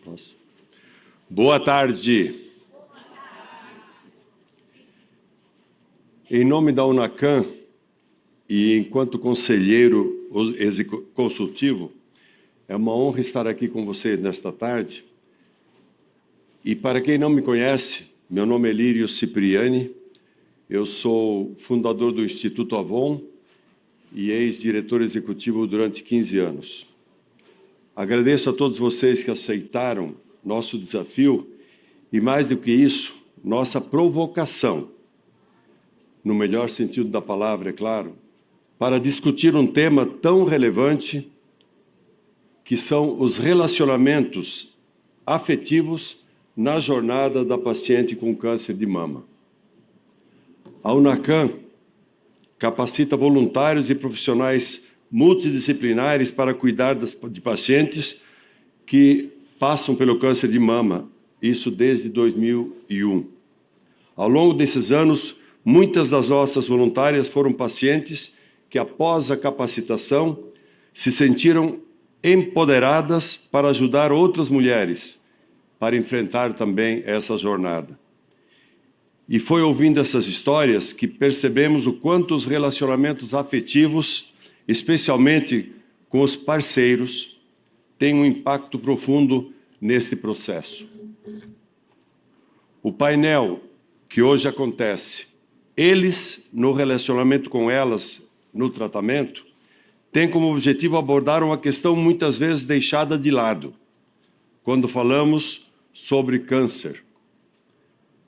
Posso? Boa tarde. Em nome da UNACAM e enquanto conselheiro consultivo, é uma honra estar aqui com vocês nesta tarde. E para quem não me conhece, meu nome é Lírio Cipriani, eu sou fundador do Instituto Avon e ex-diretor executivo durante 15 anos. Agradeço a todos vocês que aceitaram nosso desafio e, mais do que isso, nossa provocação, no melhor sentido da palavra, é claro, para discutir um tema tão relevante que são os relacionamentos afetivos na jornada da paciente com câncer de mama. A UNACAM capacita voluntários e profissionais multidisciplinares para cuidar de pacientes que passam pelo câncer de mama, isso desde 2001. Ao longo desses anos, muitas das nossas voluntárias foram pacientes que, após a capacitação, se sentiram empoderadas para ajudar outras mulheres para enfrentar também essa jornada. E foi ouvindo essas histórias que percebemos o quanto os relacionamentos afetivos, especialmente com os parceiros, têm um impacto profundo nesse processo. O painel que hoje acontece, eles no relacionamento com elas no tratamento, tem como objetivo abordar uma questão muitas vezes deixada de lado, quando falamos sobre câncer.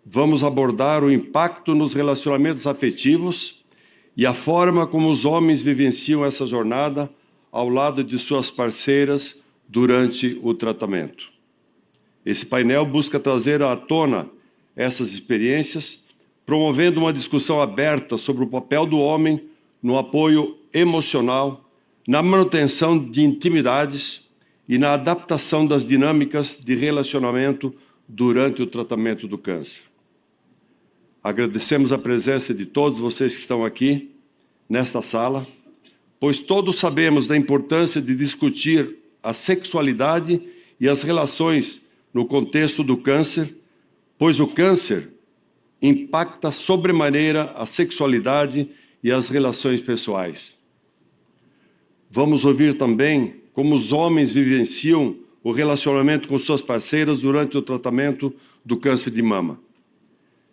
Vamos abordar o impacto nos relacionamentos afetivos e a forma como os homens vivenciam essa jornada ao lado de suas parceiras durante o tratamento. Esse painel busca trazer à tona essas experiências, promovendo uma discussão aberta sobre o papel do homem no apoio emocional, na manutenção de intimidades e na adaptação das dinâmicas de relacionamento durante o tratamento do câncer. Agradecemos a presença de todos vocês que estão aqui, nesta sala, pois todos sabemos da importância de discutir a sexualidade e as relações no contexto do câncer, pois o câncer impacta sobremaneira a sexualidade e as relações pessoais. Vamos ouvir também como os homens vivenciam o relacionamento com suas parceiras durante o tratamento do câncer de mama.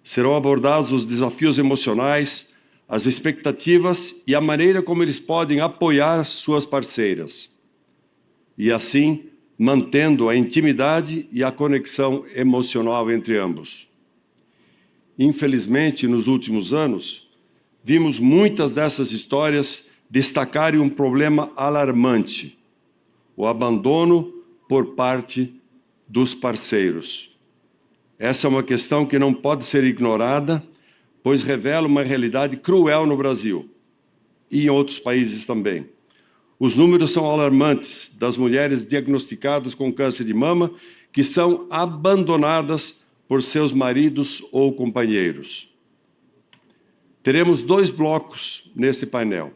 Serão abordados os desafios emocionais, as expectativas e a maneira como eles podem apoiar suas parceiras. E assim, mantendo a intimidade e a conexão emocional entre ambos. Infelizmente, nos últimos anos, vimos muitas dessas histórias destacarem um problema alarmante: o abandono por parte dos parceiros. Essa é uma questão que não pode ser ignorada, pois revela uma realidade cruel no Brasil e em outros países também. Os números são alarmantes das mulheres diagnosticadas com câncer de mama que são abandonadas por seus maridos ou companheiros. Teremos 2 blocos nesse painel.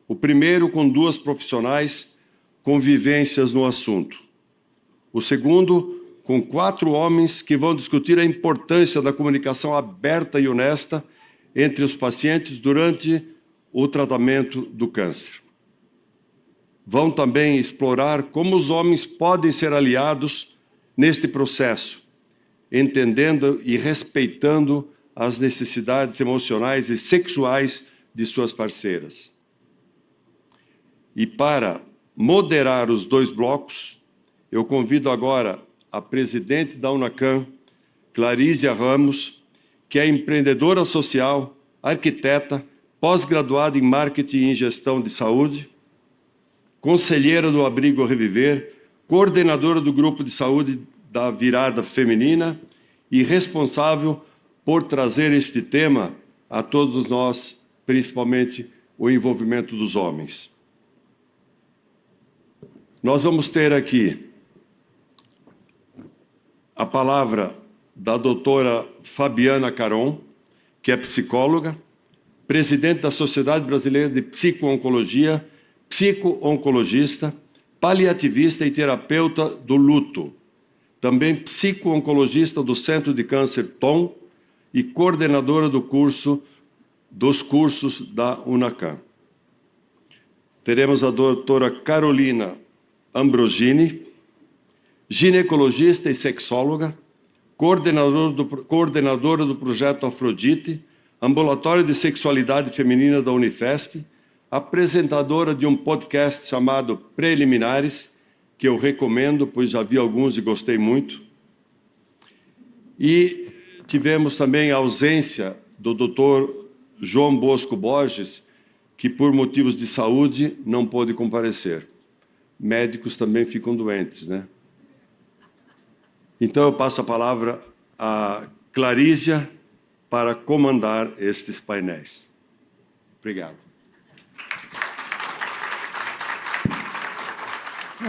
O primeiro com 2 profissionais com vivências no assunto. O segundo com 4 homens que vão discutir a importância da comunicação aberta e honesta entre os pacientes durante o tratamento do câncer. Vão também explorar como os homens podem ser aliados neste processo, entendendo e respeitando as necessidades emocionais e sexuais de suas parceiras. E para moderar os 2 blocos, eu convido agora a presidente da UNACAM, Clarísia Ramos, que é empreendedora social, arquiteta, pós-graduada em marketing e gestão de saúde, conselheira do Abrigo Reviver, coordenadora do grupo de saúde da Virada Feminina e responsável por trazer este tema a todos nós, principalmente o envolvimento dos homens. Nós vamos ter aqui a palavra da doutora Fabiana Caron, que é psicóloga, presidente da Sociedade Brasileira de Psico-Oncologia, psico-oncologista, paliativista e terapeuta do luto, também psico-oncologista do Centro de Câncer TOM e coordenadora dos cursos da UNACAM. Teremos a doutora Carolina Ambrosini, ginecologista e sexóloga, coordenadora do projeto Afrodite, ambulatório de sexualidade feminina da Unifesp, apresentadora de um podcast chamado Preliminares, que eu recomendo, pois já vi alguns e gostei muito. E tivemos também a ausência do Dr. João Bosco Borges, que por motivos de saúde não pôde comparecer. Médicos também ficam doentes, né? Então eu passo a palavra a Clarísia para comandar estes painéis. Obrigado.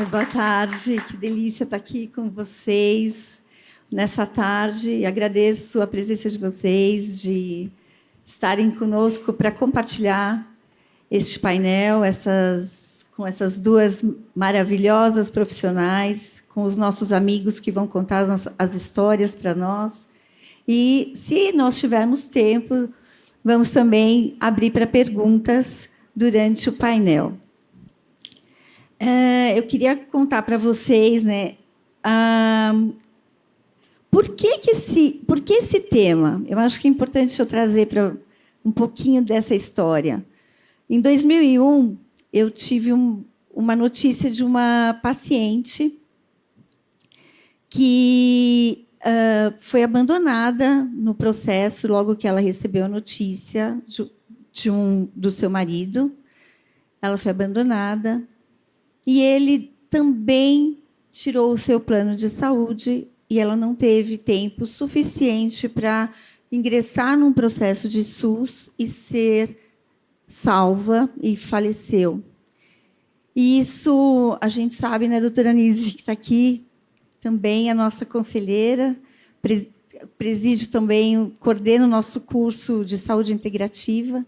Boa tarde, que delícia estar aqui com vocês nessa tarde. Agradeço a presença de vocês, de estarem conosco para compartilhar este painel, com essas duas maravilhosas profissionais, com os nossos amigos que vão contar as histórias para nós. E, se nós tivermos tempo, vamos também abrir para perguntas durante o painel. Eu queria contar para vocês, né, por que esse tema? Eu acho que é importante eu trazer para um pouquinho dessa história. Em 2001, eu tive uma notícia de uma paciente que foi abandonada no processo logo que ela recebeu a notícia do seu marido. Ela foi abandonada. E ele também tirou o seu plano de saúde e ela não teve tempo suficiente para ingressar num processo de SUS e ser salva e faleceu. E isso a gente sabe, né, doutora Nise, que está aqui, também a nossa conselheira, preside também, coordena o nosso curso de saúde integrativa,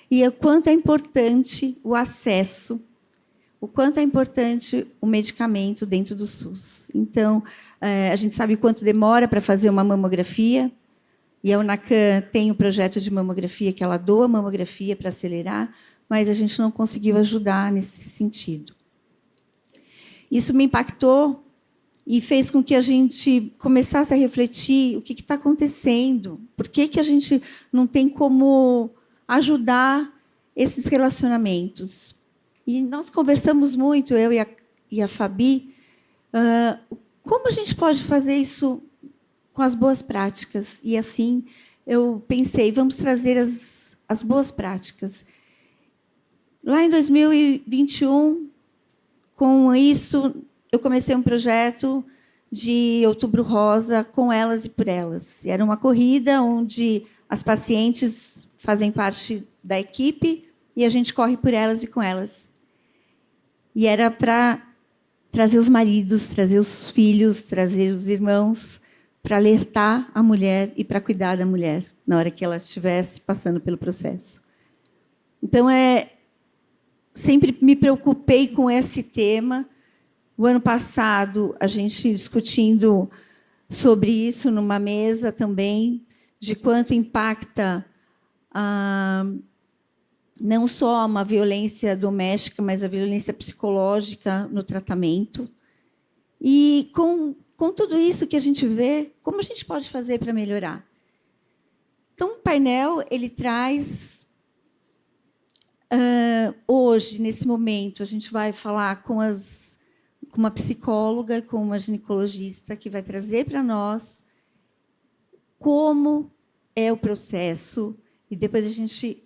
e o quanto é importante o acesso, o quanto é importante o medicamento dentro do SUS. Então, a gente sabe quanto demora para fazer uma mamografia, e a UNACAM tem o projeto de mamografia, que ela doa mamografia para acelerar, mas a gente não conseguiu ajudar nesse sentido. Isso me impactou e fez com que a gente começasse a refletir o que está acontecendo, por que a gente não tem como ajudar esses relacionamentos. E nós conversamos muito, eu e a Fabi, como a gente pode fazer isso com as boas práticas. E, assim, eu pensei, vamos trazer as boas práticas. Lá em 2021, com isso, eu comecei um projeto de Outubro Rosa com elas e por elas. Era uma corrida onde as pacientes fazem parte da equipe e a gente corre por elas e com elas. E era para trazer os maridos, trazer os filhos, trazer os irmãos, para alertar a mulher e para cuidar da mulher na hora que ela estivesse passando pelo processo. Então, sempre me preocupei com esse tema. O ano passado, a gente discutindo sobre isso numa mesa também, de quanto impacta não só uma violência doméstica, mas a violência psicológica no tratamento. E, com tudo isso que a gente vê, como a gente pode fazer para melhorar? Então, o painel ele traz... hoje, nesse momento, a gente vai falar com uma psicóloga, com uma ginecologista, que vai trazer para nós como é o processo, e depois a gente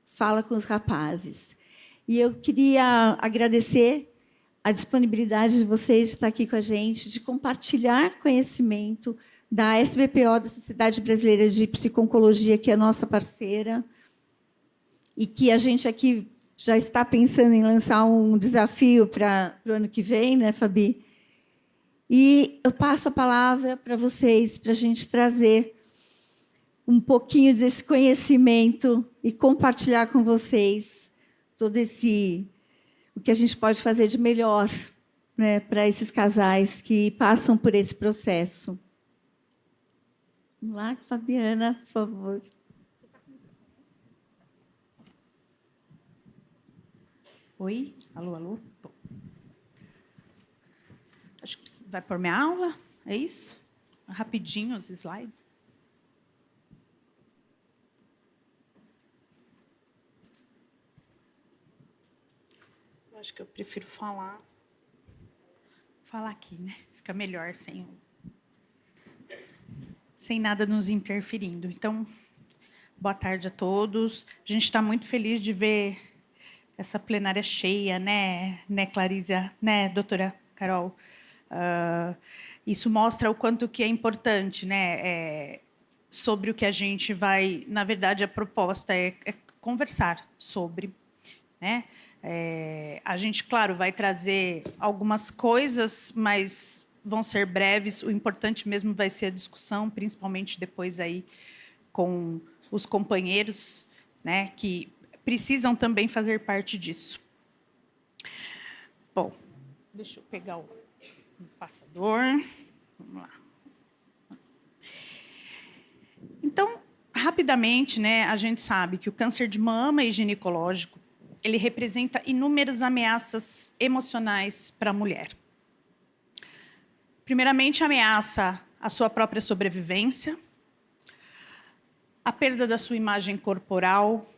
fala com os rapazes. E eu queria agradecer a disponibilidade de vocês de estar aqui com a gente, de compartilhar conhecimento da SBPO, da Sociedade Brasileira de Psico-Oncologia, que é a nossa parceira, e que a gente aqui já está pensando em lançar um desafio para o ano que vem, né, Fabi? E eu passo a palavra para vocês, para a gente trazer um pouquinho desse conhecimento e compartilhar com vocês todo o que a gente pode fazer de melhor né, para esses casais que passam por esse processo. Vamos lá, Fabiana, por favor. Oi? Alô, alô? Bom. Acho que vai pôr minha aula, é isso? Rapidinho os slides. Eu acho que eu prefiro falar aqui, né? Fica melhor sem nada nos interferindo. Então, boa tarde a todos. A gente está muito feliz de ver essa plenária cheia, né, Clarícia, né, doutora Carol? Isso mostra o quanto que é importante, né, sobre o que a gente vai... Na verdade, a proposta é conversar sobre, né? A gente, claro, vai trazer algumas coisas, mas vão ser breves. O importante mesmo vai ser a discussão, principalmente depois aí com os companheiros, né, que precisam também fazer parte disso. Bom, deixa eu pegar o passador. Vamos lá. Então, rapidamente, né, a gente sabe que o câncer de mama e ginecológico, ele representa inúmeras ameaças emocionais para a mulher. Primeiramente, ameaça a sua própria sobrevivência, a perda da sua imagem corporal,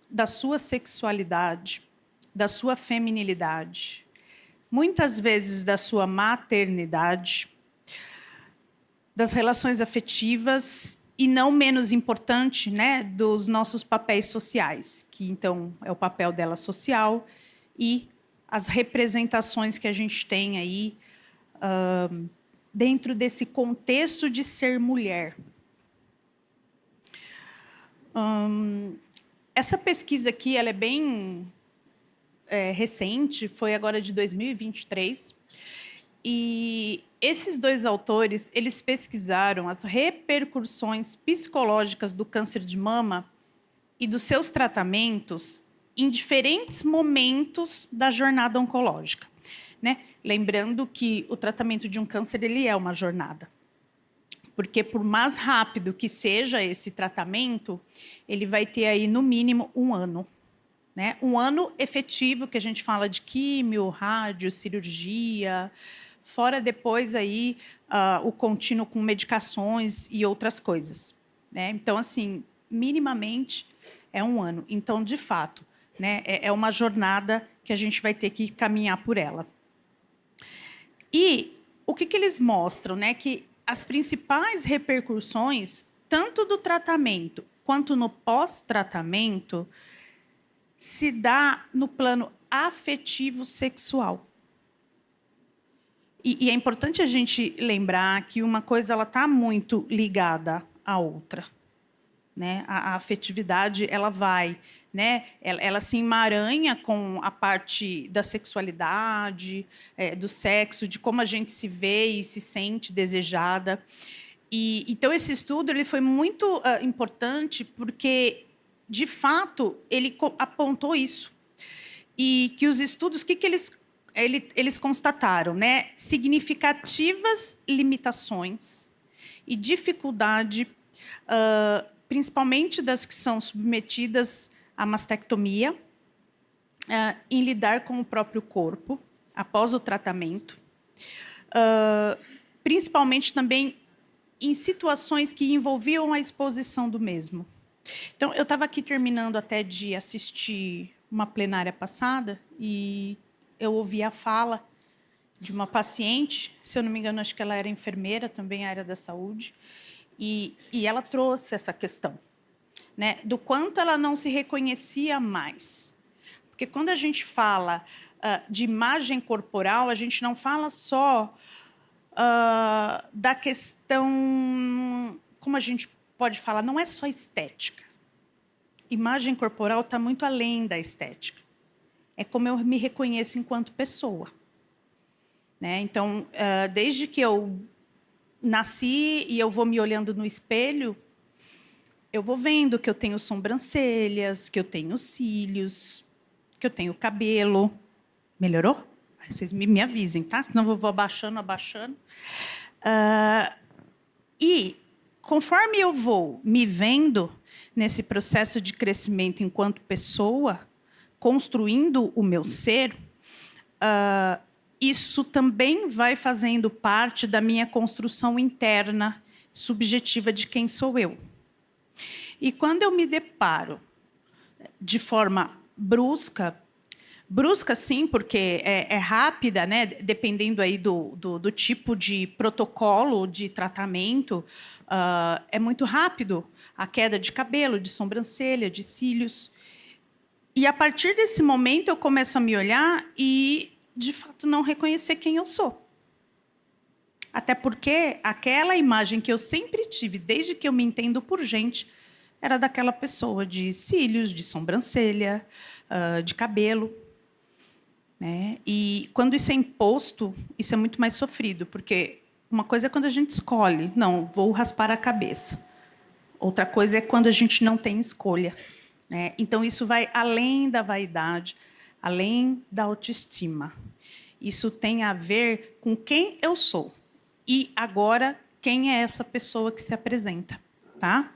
da sua sexualidade, da sua feminilidade, muitas vezes da sua maternidade, das relações afetivas e, não menos importante, né, dos nossos papéis sociais, que, então, é o papel dela social e as representações que a gente tem aí dentro desse contexto de ser mulher. Essa pesquisa aqui, ela é bem recente, foi agora de 2023, e esses dois autores, eles pesquisaram as repercussões psicológicas do câncer de mama e dos seus tratamentos em diferentes momentos da jornada oncológica, né? Lembrando que o tratamento de um câncer, ele é uma jornada. Porque, por mais rápido que seja esse tratamento, ele vai ter aí, no mínimo, 1 ano. Né? 1 ano efetivo, que a gente fala de químio, rádio, cirurgia, fora depois aí, o contínuo com medicações e outras coisas. Né? Então, assim, minimamente é 1 ano. Então, de fato, né, é uma jornada que a gente vai ter que caminhar por ela. E o que eles mostram? Né? Que as principais repercussões, tanto do tratamento quanto no pós-tratamento, se dá no plano afetivo sexual. E é importante a gente lembrar que uma coisa está muito ligada à outra. Né? A afetividade, ela vai, né? Ela se emaranha com a parte da sexualidade, do sexo, de como a gente se vê e se sente desejada. Então, esse estudo ele foi muito importante porque, de fato, ele apontou isso. E que os estudos, o que eles constataram? Né? Significativas limitações e dificuldade, principalmente das que são submetidas à mastectomia, em lidar com o próprio corpo após o tratamento, principalmente também em situações que envolviam a exposição do mesmo. Então, eu estava aqui terminando até de assistir uma plenária passada e eu ouvi a fala de uma paciente, se eu não me engano, acho que ela era enfermeira, também área da saúde, e ela trouxe essa questão, né, do quanto ela não se reconhecia mais. Porque quando a gente fala de imagem corporal, a gente não fala só da questão, como a gente pode falar, não é só estética. Imagem corporal está muito além da estética. É como eu me reconheço enquanto pessoa. Né? Então, desde que eu nasci e eu vou me olhando no espelho, eu vou vendo que eu tenho sobrancelhas, que eu tenho cílios, que eu tenho cabelo. Melhorou? Vocês me avisem, tá? Senão eu vou abaixando. E, conforme eu vou me vendo nesse processo de crescimento enquanto pessoa, construindo o meu ser, isso também vai fazendo parte da minha construção interna, subjetiva de quem sou eu. E quando eu me deparo de forma brusca sim, porque é rápida, né? Dependendo aí do tipo de protocolo de tratamento, é muito rápido a queda de cabelo, de sobrancelha, de cílios. E, a partir desse momento, eu começo a me olhar e, de fato, não reconhecer quem eu sou. Até porque aquela imagem que eu sempre tive, desde que eu me entendo por gente, era daquela pessoa de cílios, de sobrancelha, de cabelo. Né? E, quando isso é imposto, isso é muito mais sofrido, porque uma coisa é quando a gente escolhe, não, vou raspar a cabeça. Outra coisa é quando a gente não tem escolha. Né? Então, isso vai além da vaidade, além da autoestima. Isso tem a ver com quem eu sou. E, agora, quem é essa pessoa que se apresenta. Tá?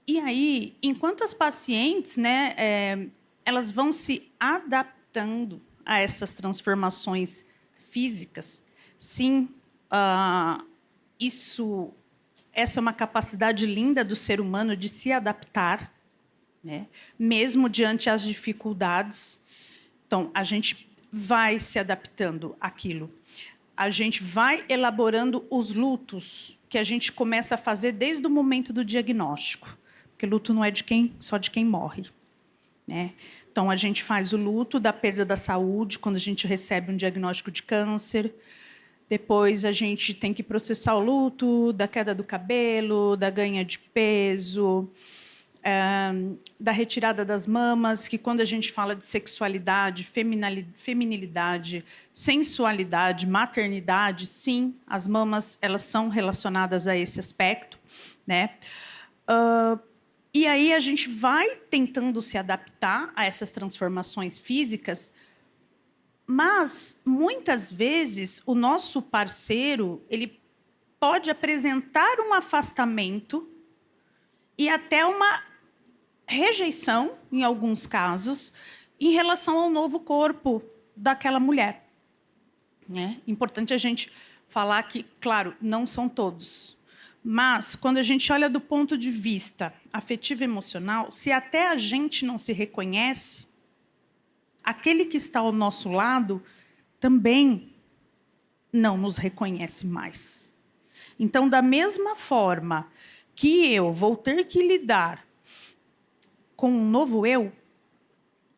E aí, enquanto as pacientes, né, elas vão se adaptando a essas transformações físicas, sim, essa é uma capacidade linda do ser humano de se adaptar, né, mesmo diante as dificuldades. Então, a gente vai se adaptando àquilo. A gente vai elaborando os lutos que a gente começa a fazer desde o momento do diagnóstico. Porque luto não é só de quem morre. Né? Então, a gente faz o luto da perda da saúde, quando a gente recebe um diagnóstico de câncer. Depois, a gente tem que processar o luto da queda do cabelo, da ganha de peso, da retirada das mamas, que, quando a gente fala de sexualidade, feminilidade, sensualidade, maternidade, sim, as mamas, elas são relacionadas a esse aspecto. Né? E aí a gente vai tentando se adaptar a essas transformações físicas, mas, muitas vezes, o nosso parceiro ele pode apresentar um afastamento e até uma rejeição, em alguns casos, em relação ao novo corpo daquela mulher. Né? Importante a gente falar que, claro, não são todos. Mas, quando a gente olha do ponto de vista afetivo e emocional, se até a gente não se reconhece, aquele que está ao nosso lado também não nos reconhece mais. Então, da mesma forma que eu vou ter que lidar com um novo eu,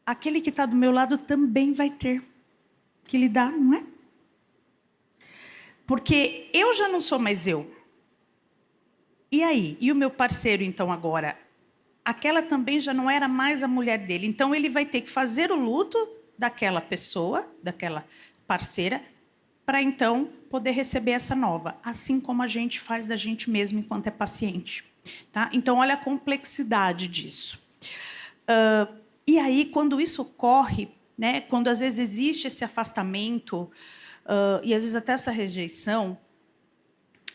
aquele que está do meu lado também vai ter que lidar, não é? Porque eu já não sou mais eu. E aí? E o meu parceiro, então, agora? Aquela também já não era mais a mulher dele. Então, ele vai ter que fazer o luto daquela pessoa, daquela parceira, para, então, poder receber essa nova. Assim como a gente faz da gente mesmo enquanto é paciente. Tá? Então, olha a complexidade disso. E aí, quando isso ocorre, né, quando, às vezes, existe esse afastamento, e, às vezes, até essa rejeição,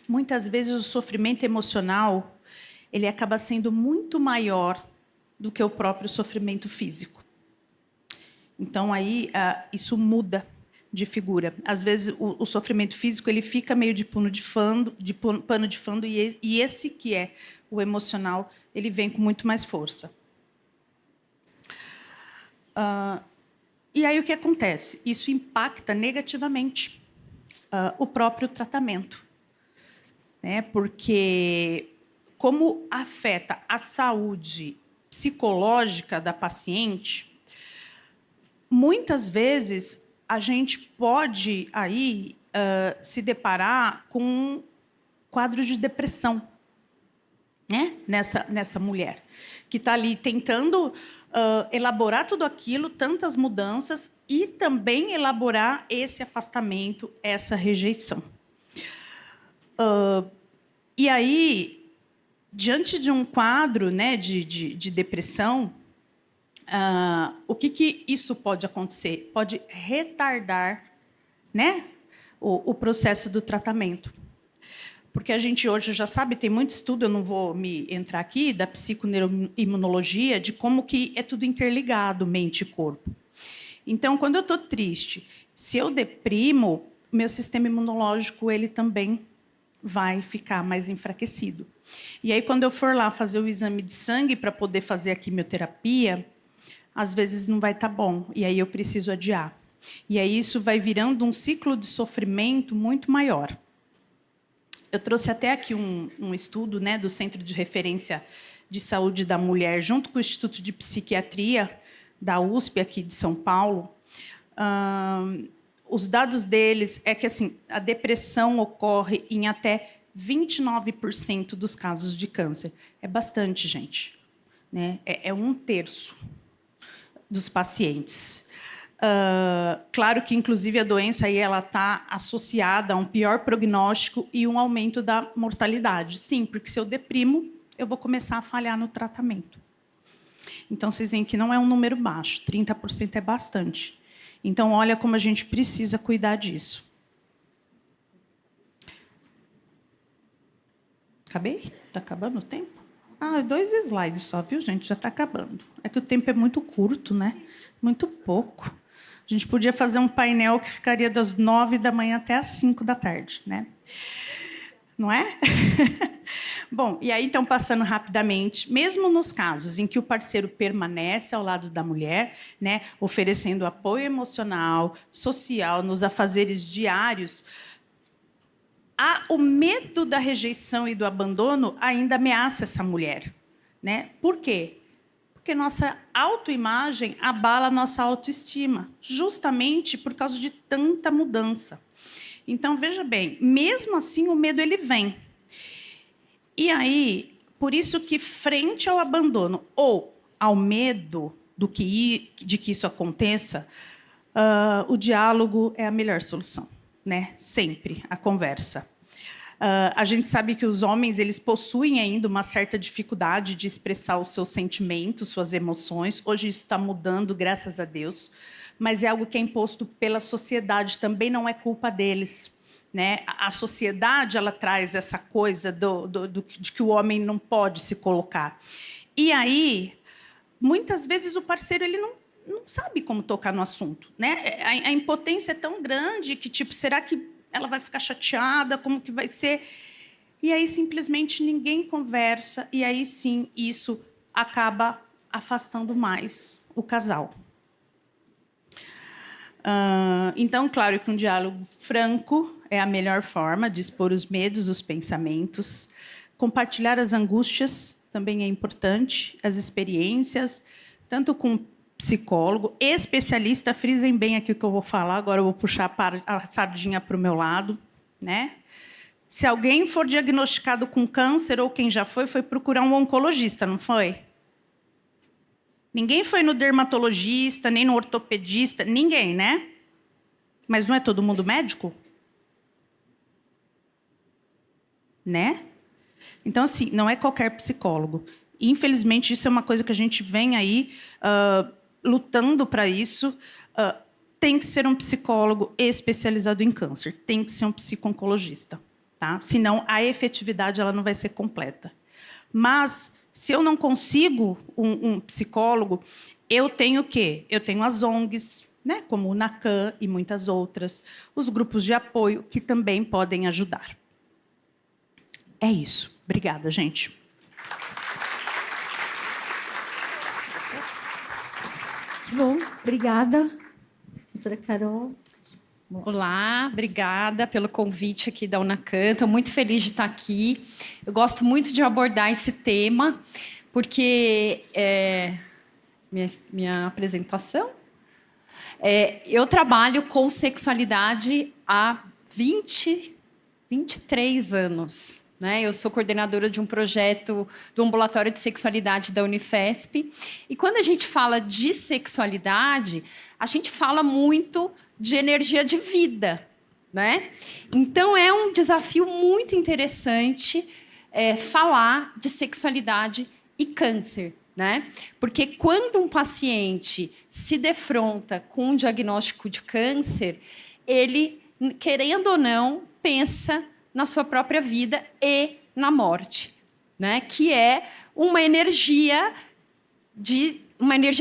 muitas vezes o sofrimento emocional ele acaba sendo muito maior do que o próprio sofrimento físico. Então, aí, isso muda de figura. Às vezes, o sofrimento físico ele fica meio de pano de fundo, e esse que é o emocional, ele vem com muito mais força. E aí, o que acontece? Isso impacta negativamente o próprio tratamento. Né? Porque, como afeta a saúde psicológica da paciente, muitas vezes a gente pode aí, se deparar com um quadro de depressão, né? nessa mulher, que está ali tentando elaborar tudo aquilo, tantas mudanças, e também elaborar esse afastamento, essa rejeição. E aí, diante de um quadro, né, de depressão, O que isso pode acontecer? Pode retardar, né, o processo do tratamento. Porque a gente hoje já sabe, tem muito estudo, eu não vou me entrar aqui, da psiconeuroimunologia, de como que é tudo interligado, mente e corpo. Então, quando eu estou triste, se eu deprimo, meu sistema imunológico ele também vai ficar mais enfraquecido. E aí, quando eu for lá fazer o exame de sangue para poder fazer a quimioterapia, às vezes não vai estar bom, e aí eu preciso adiar. E aí isso vai virando um ciclo de sofrimento muito maior. Eu trouxe até aqui um estudo, né, do Centro de Referência de Saúde da Mulher, junto com o Instituto de Psiquiatria da USP, aqui de São Paulo. Os dados deles é que assim, a depressão ocorre em até 29% dos casos de câncer. É bastante, gente. Né? É 1/3 dos pacientes. Claro que, inclusive, a doença está associada a um pior prognóstico e um aumento da mortalidade. Sim, porque se eu deprimo, eu vou começar a falhar no tratamento. Então, vocês veem que não é um número baixo, 30% é bastante. Então, olha como a gente precisa cuidar disso. Acabei? Está acabando o tempo? 2 slides só, viu, gente? Já está acabando. É que o tempo é muito curto, né? Muito pouco. A gente podia fazer um painel que ficaria das 9 da manhã até às 5 da tarde, né? Não é? Bom, e aí, então, passando rapidamente, mesmo nos casos em que o parceiro permanece ao lado da mulher, né, oferecendo apoio emocional, social, nos afazeres diários, o medo da rejeição e do abandono ainda ameaça essa mulher. Né? Por quê? Porque nossa autoimagem abala a nossa autoestima, justamente por causa de tanta mudança. Então, veja bem, mesmo assim, o medo ele vem. E aí, por isso que, frente ao abandono ou ao medo de que isso aconteça, o diálogo é a melhor solução. Né? Sempre, a conversa. A gente sabe que os homens eles possuem ainda uma certa dificuldade de expressar os seus sentimentos, suas emoções. Hoje isso está mudando, graças a Deus. Mas é algo que é imposto pela sociedade, também não é culpa deles. Né? A sociedade ela traz essa coisa de que o homem não pode se colocar. E aí, muitas vezes, o parceiro ele não sabe como tocar no assunto. Né? A impotência é tão grande que, tipo, será que ela vai ficar chateada? Como que vai ser? E aí, simplesmente, ninguém conversa. E aí, sim, isso acaba afastando mais o casal. Então, claro que um diálogo franco é a melhor forma de expor os medos, os pensamentos. Compartilhar as angústias também é importante, as experiências, tanto com psicólogo, especialista, frisem bem aqui o que eu vou falar, agora eu vou puxar a sardinha para o meu lado. Né? Se alguém for diagnosticado com câncer, ou quem já foi procurar um oncologista, não foi? Ninguém foi no dermatologista, nem no ortopedista, ninguém, né? Mas não é todo mundo médico? Né? Então, assim, não é qualquer psicólogo. Infelizmente, isso é uma coisa que a gente vem aí lutando para isso. Tem que ser um psicólogo especializado em câncer. Tem que ser um psico-oncologista. Tá? Senão, a efetividade ela não vai ser completa. Mas, se eu não consigo um psicólogo, eu tenho o quê? Eu tenho as ONGs, né? Como o NACAM e muitas outras, os grupos de apoio, que também podem ajudar. É isso. Obrigada, gente. Que bom. Obrigada, doutora Carol. Olá, obrigada pelo convite aqui da UNACAM. Estou muito feliz de estar aqui. Eu gosto muito de abordar esse tema, porque minha apresentação. Eu trabalho com sexualidade há 23 anos. Né? Eu sou coordenadora de um projeto do Ambulatório de Sexualidade da Unifesp. E quando a gente fala de sexualidade, a gente fala muito de energia de vida. Né? Então, é um desafio muito interessante falar de sexualidade e câncer. né? Porque quando um paciente se defronta com um diagnóstico de câncer, ele, querendo ou não, pensa na sua própria vida e na morte, né? Que é uma energia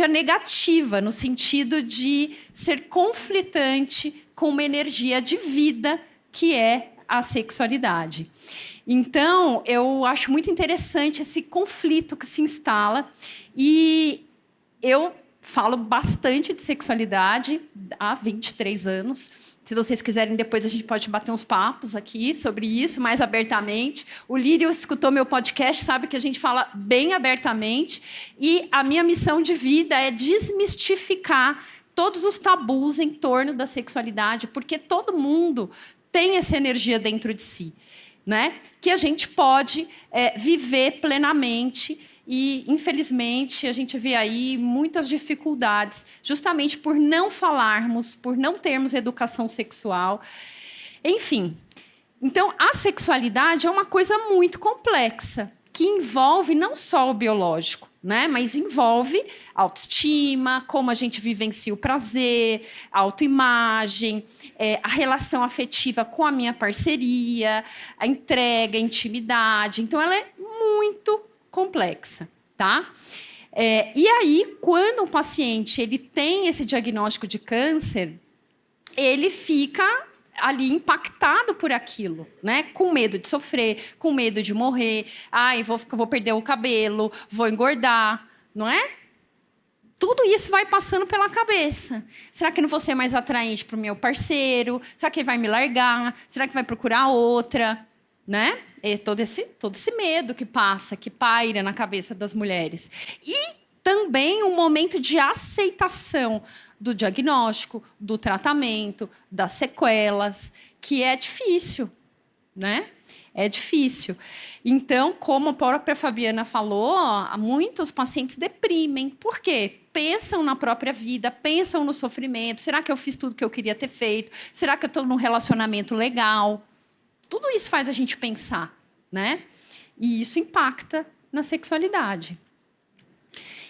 negativa, no sentido de ser conflitante com uma energia de vida, que é a sexualidade. Então, eu acho muito interessante esse conflito que se instala, e eu falo bastante de sexualidade há 23 anos. Se vocês quiserem, depois a gente pode bater uns papos aqui sobre isso, mais abertamente. O Lírio escutou meu podcast, sabe que a gente fala bem abertamente, e a minha missão de vida é desmistificar todos os tabus em torno da sexualidade, porque todo mundo tem essa energia dentro de si, né? Que a gente pode viver plenamente, e, infelizmente, a gente vê aí muitas dificuldades, justamente por não falarmos, por não termos educação sexual. Enfim, então, a sexualidade é uma coisa muito complexa, que envolve não só o biológico, né? Mas envolve autoestima, como a gente vivencia o prazer, a autoimagem, a relação afetiva com a minha parceria, a entrega, a intimidade. Então, ela é muito complexa, tá? E aí, quando um paciente ele tem esse diagnóstico de câncer, ele fica ali impactado por aquilo, né? Com medo de sofrer, com medo de morrer. Ai, vou perder o cabelo, vou engordar, não é? Tudo isso vai passando pela cabeça. Será que eu não vou ser mais atraente para o meu parceiro? Será que ele vai me largar? Será que vai procurar outra? Né? É todo esse medo que passa, que paira na cabeça das mulheres. E também um momento de aceitação do diagnóstico, do tratamento, das sequelas, que é difícil, né? É difícil. Então, como a própria Fabiana falou, muitos pacientes deprimem. Por quê? Pensam na própria vida, pensam no sofrimento. Será que eu fiz tudo que eu queria ter feito? Será que eu estou num relacionamento legal? Tudo isso faz a gente pensar, né? E isso impacta na sexualidade.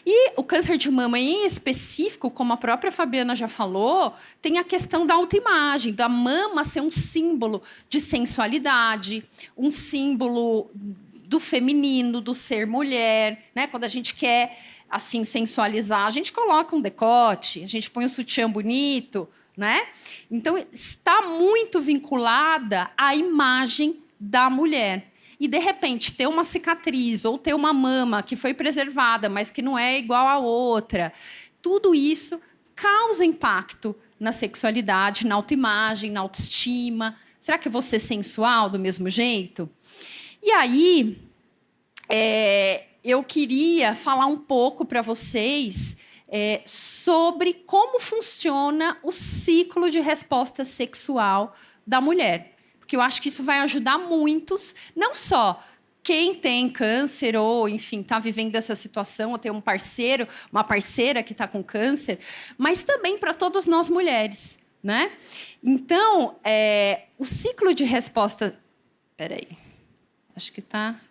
E o câncer de mama em específico, como a própria Fabiana já falou, tem a questão da autoimagem, da mama ser um símbolo de sensualidade, um símbolo do feminino, do ser mulher, né? Quando a gente quer assim sensualizar, a gente coloca um decote, a gente põe um sutiã bonito, né? Então está muito vinculada à imagem da mulher. E, de repente, ter uma cicatriz ou ter uma mama que foi preservada, mas que não é igual à outra, tudo isso causa impacto na sexualidade, na autoimagem, na autoestima. Será que eu vou ser sensual do mesmo jeito? E aí, eu queria falar um pouco para vocês sobre como funciona o ciclo de resposta sexual da mulher. Porque eu acho que isso vai ajudar muitos, não só quem tem câncer ou, enfim, está vivendo essa situação, ou tem um parceiro, uma parceira que está com câncer, mas também para todas nós mulheres, né? Então, o ciclo de resposta... Espera aí, acho que está...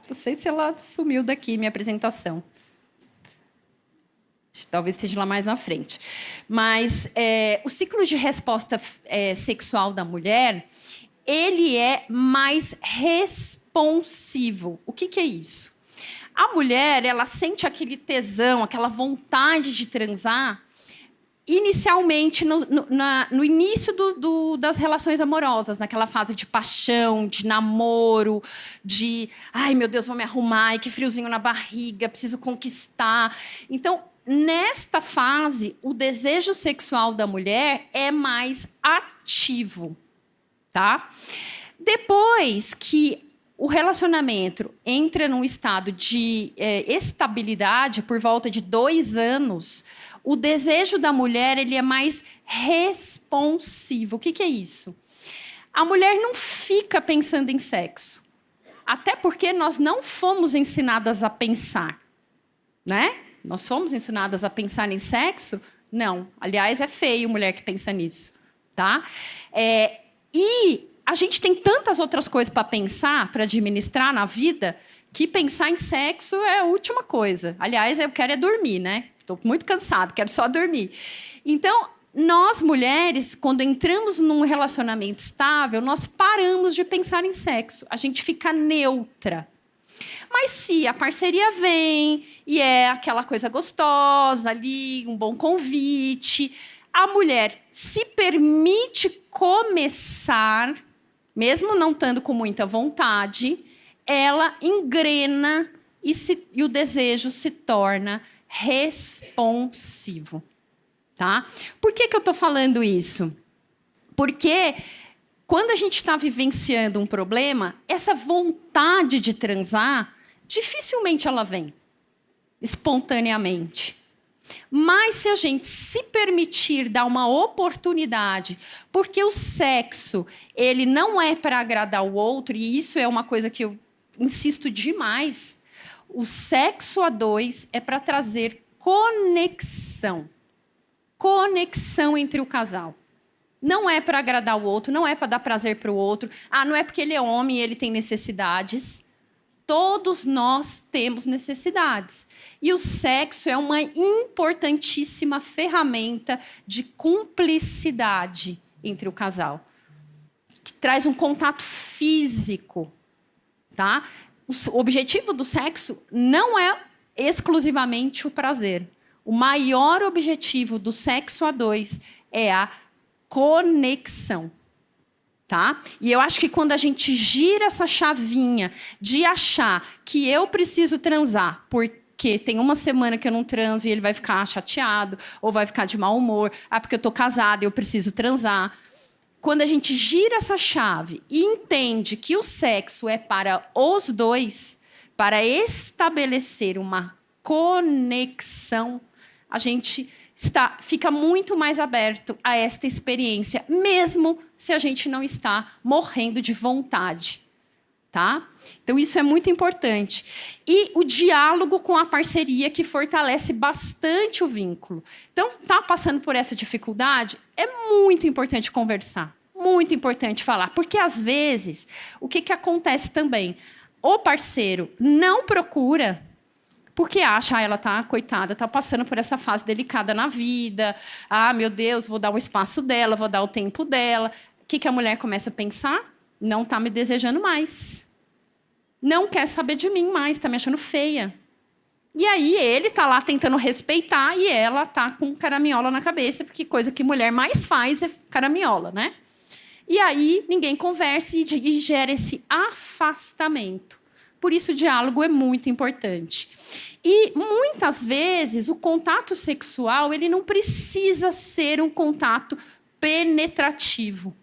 Não sei se ela sumiu daqui, minha apresentação. Talvez esteja lá mais na frente. Mas o ciclo de resposta sexual da mulher, ele é mais responsivo. O que é isso? A mulher, ela sente aquele tesão, aquela vontade de transar, inicialmente, no início das relações amorosas, naquela fase de paixão, de namoro, de ai, meu Deus, vou me arrumar, ai, que friozinho na barriga, preciso conquistar. Então, nesta fase, o desejo sexual da mulher é mais ativo, tá? Depois que o relacionamento entra num estado de estabilidade por volta de 2 anos, o desejo da mulher ele é mais responsivo. O que é isso? A mulher não fica pensando em sexo. Até porque nós não fomos ensinadas a pensar, né? Nós fomos ensinadas a pensar em sexo Não. Aliás, é feio mulher que pensa nisso, tá? E a gente tem tantas outras coisas para pensar, para administrar na vida, que pensar em sexo é a última coisa. Aliás, eu quero dormir, né? Estou muito cansada, quero só dormir. Então, nós, mulheres, quando entramos num relacionamento estável, nós paramos de pensar em sexo. A gente fica neutra. Mas se a parceria vem e é aquela coisa gostosa ali, um bom convite, a mulher se permite começar, mesmo não estando com muita vontade, ela engrena e o desejo se torna responsivo. Tá? Por que eu estou falando isso? Porque quando a gente está vivenciando um problema, essa vontade de transar, dificilmente ela vem espontaneamente. Mas se a gente se permitir dar uma oportunidade, porque o sexo, ele não é para agradar o outro, e isso é uma coisa que eu insisto demais, o sexo a dois é para trazer conexão. Conexão entre o casal. Não é para agradar o outro, não é para dar prazer para o outro. Não é porque ele é homem e ele tem necessidades. Todos nós temos necessidades. E o sexo é uma importantíssima ferramenta de cumplicidade entre o casal, que traz um contato físico, tá? O objetivo do sexo não é exclusivamente o prazer. O maior objetivo do sexo a dois é a conexão, tá? E eu acho que quando a gente gira essa chavinha de achar que eu preciso transar porque tem uma semana que eu não transo e ele vai ficar chateado ou vai ficar de mau humor, porque eu tô casada e eu preciso transar. Quando a gente gira essa chave e entende que o sexo é para os dois, para estabelecer uma conexão, a gente fica muito mais aberto a esta experiência, mesmo se a gente não está morrendo de vontade, tá? Então, isso é muito importante. E o diálogo com a parceria, que fortalece bastante o vínculo. Então, tá passando por essa dificuldade? É muito importante conversar, muito importante falar, porque, às vezes, o que acontece também? O parceiro não procura porque acha, ela tá, coitada, tá passando por essa fase delicada na vida. Meu Deus, vou dar o espaço dela, vou dar o tempo dela. O que a mulher começa a pensar? Não tá me desejando mais. Não quer saber de mim mais, tá me achando feia. E aí ele tá lá tentando respeitar e ela tá com caraminhola na cabeça, porque coisa que mulher mais faz é caraminhola, né? E aí ninguém conversa e gera esse afastamento. Por isso, o diálogo é muito importante. E, muitas vezes, o contato sexual ele não precisa ser um contato penetrativo,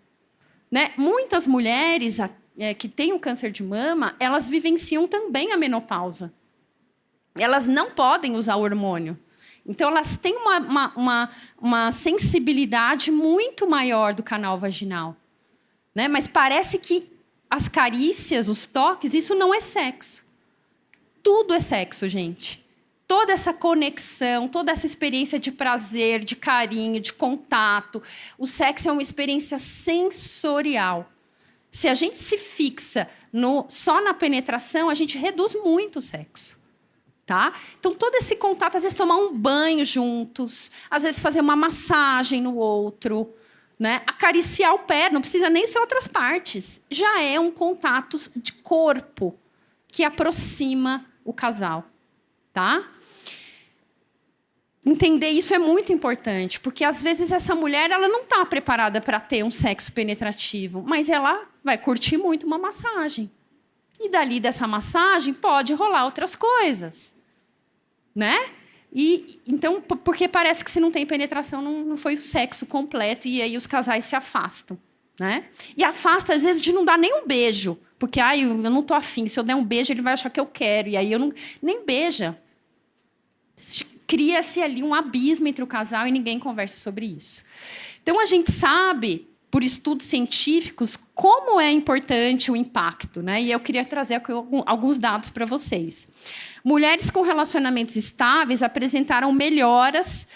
né? Muitas mulheres que têm o câncer de mama, elas vivenciam também a menopausa. Elas não podem usar hormônio. Então, elas têm uma sensibilidade muito maior do canal vaginal, né? Mas parece que as carícias, os toques, isso não é sexo. Tudo é sexo, gente. Toda essa conexão, toda essa experiência de prazer, de carinho, de contato. O sexo é uma experiência sensorial. Se a gente se fixa só na penetração, a gente reduz muito o sexo. Tá? Então, todo esse contato, às vezes tomar um banho juntos, às vezes fazer uma massagem no outro, né? Acariciar o pé, não precisa nem ser outras partes. Já é um contato de corpo que aproxima o casal, tá? Entender isso é muito importante, porque às vezes essa mulher ela não está preparada para ter um sexo penetrativo, mas ela vai curtir muito uma massagem. E dali dessa massagem pode rolar outras coisas, né? E então, porque parece que se não tem penetração, não foi o sexo completo, e aí os casais se afastam, né? E afasta, às vezes, de não dar nem um beijo, porque eu não tô afim, se eu der um beijo, ele vai achar que eu quero, e aí eu não nem beija. Cria-se ali um abismo entre o casal e ninguém conversa sobre isso. Então, a gente sabe, por estudos científicos, como é importante o impacto, né? E eu queria trazer aqui alguns dados para vocês. Mulheres com relacionamentos estáveis apresentaram melhoras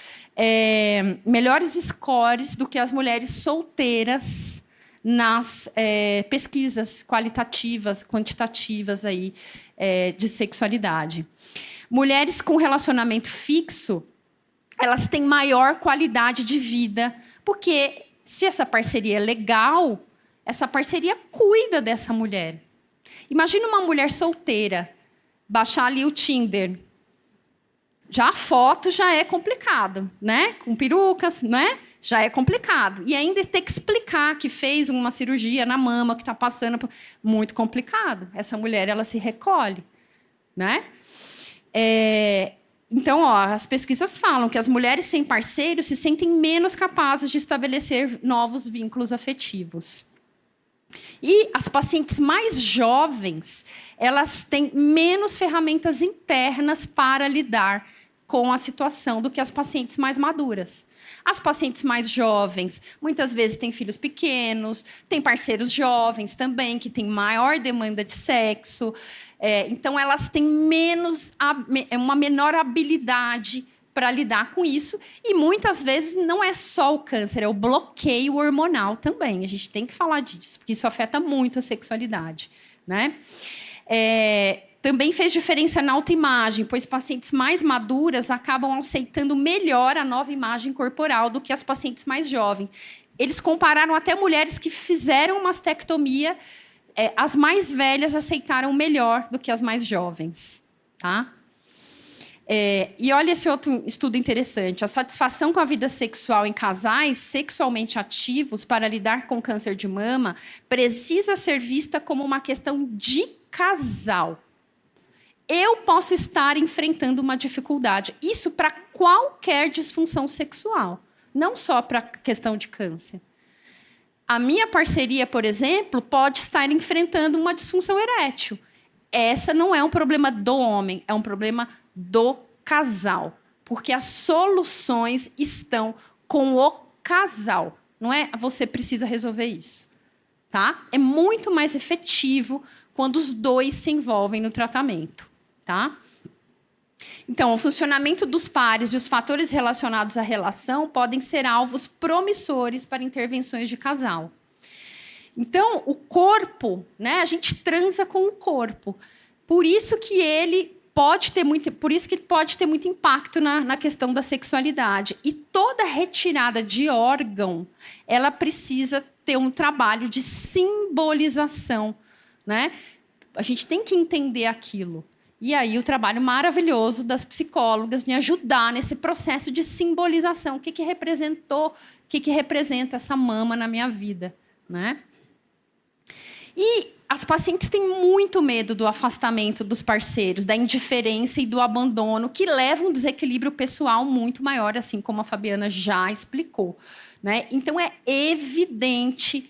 melhores scores do que as mulheres solteiras nas pesquisas qualitativas, quantitativas aí, de sexualidade. Mulheres com relacionamento fixo, elas têm maior qualidade de vida, porque se essa parceria é legal, essa parceria cuida dessa mulher. Imagina uma mulher solteira, baixar ali o Tinder. Já a foto já é complicado, né? Com perucas, né? Já é complicado. E ainda ter que explicar que fez uma cirurgia na mama, que está passando por... Muito complicado. Essa mulher, ela se recolhe, né? Então, as pesquisas falam que as mulheres sem parceiro se sentem menos capazes de estabelecer novos vínculos afetivos. E as pacientes mais jovens, elas têm menos ferramentas internas para lidar com a situação do que as pacientes mais maduras. As pacientes mais jovens, muitas vezes têm filhos pequenos, têm parceiros jovens também, que têm maior demanda de sexo. Então, elas têm uma menor habilidade para lidar com isso. E, muitas vezes, não é só o câncer, é o bloqueio hormonal também. A gente tem que falar disso, porque isso afeta muito a sexualidade, né? Também fez diferença na autoimagem, pois pacientes mais maduras acabam aceitando melhor a nova imagem corporal do que as pacientes mais jovens. Eles compararam até mulheres que fizeram mastectomia, as mais velhas aceitaram melhor do que as mais jovens. Tá? E olha esse outro estudo interessante. A satisfação com a vida sexual em casais sexualmente ativos para lidar com câncer de mama precisa ser vista como uma questão de casal. Eu posso estar enfrentando uma dificuldade. Isso para qualquer disfunção sexual, não só para questão de câncer. A minha parceria, por exemplo, pode estar enfrentando uma disfunção erétil. Essa não é um problema do homem, é um problema do casal. Porque as soluções estão com o casal. Não é você precisa resolver isso. Tá? É muito mais efetivo quando os dois se envolvem no tratamento. Tá? Então, o funcionamento dos pares e os fatores relacionados à relação podem ser alvos promissores para intervenções de casal. Então, o corpo, né, a gente transa com o corpo. Por isso que ele pode ter muito impacto na questão da sexualidade. E toda retirada de órgão, ela precisa ter um trabalho de simbolização, né? A gente tem que entender aquilo. E aí o trabalho maravilhoso das psicólogas me ajudar nesse processo de simbolização. O que representa essa mama na minha vida, né? E as pacientes têm muito medo do afastamento dos parceiros, da indiferença e do abandono, que leva a um desequilíbrio pessoal muito maior, assim como a Fabiana já explicou, né? Então, é evidente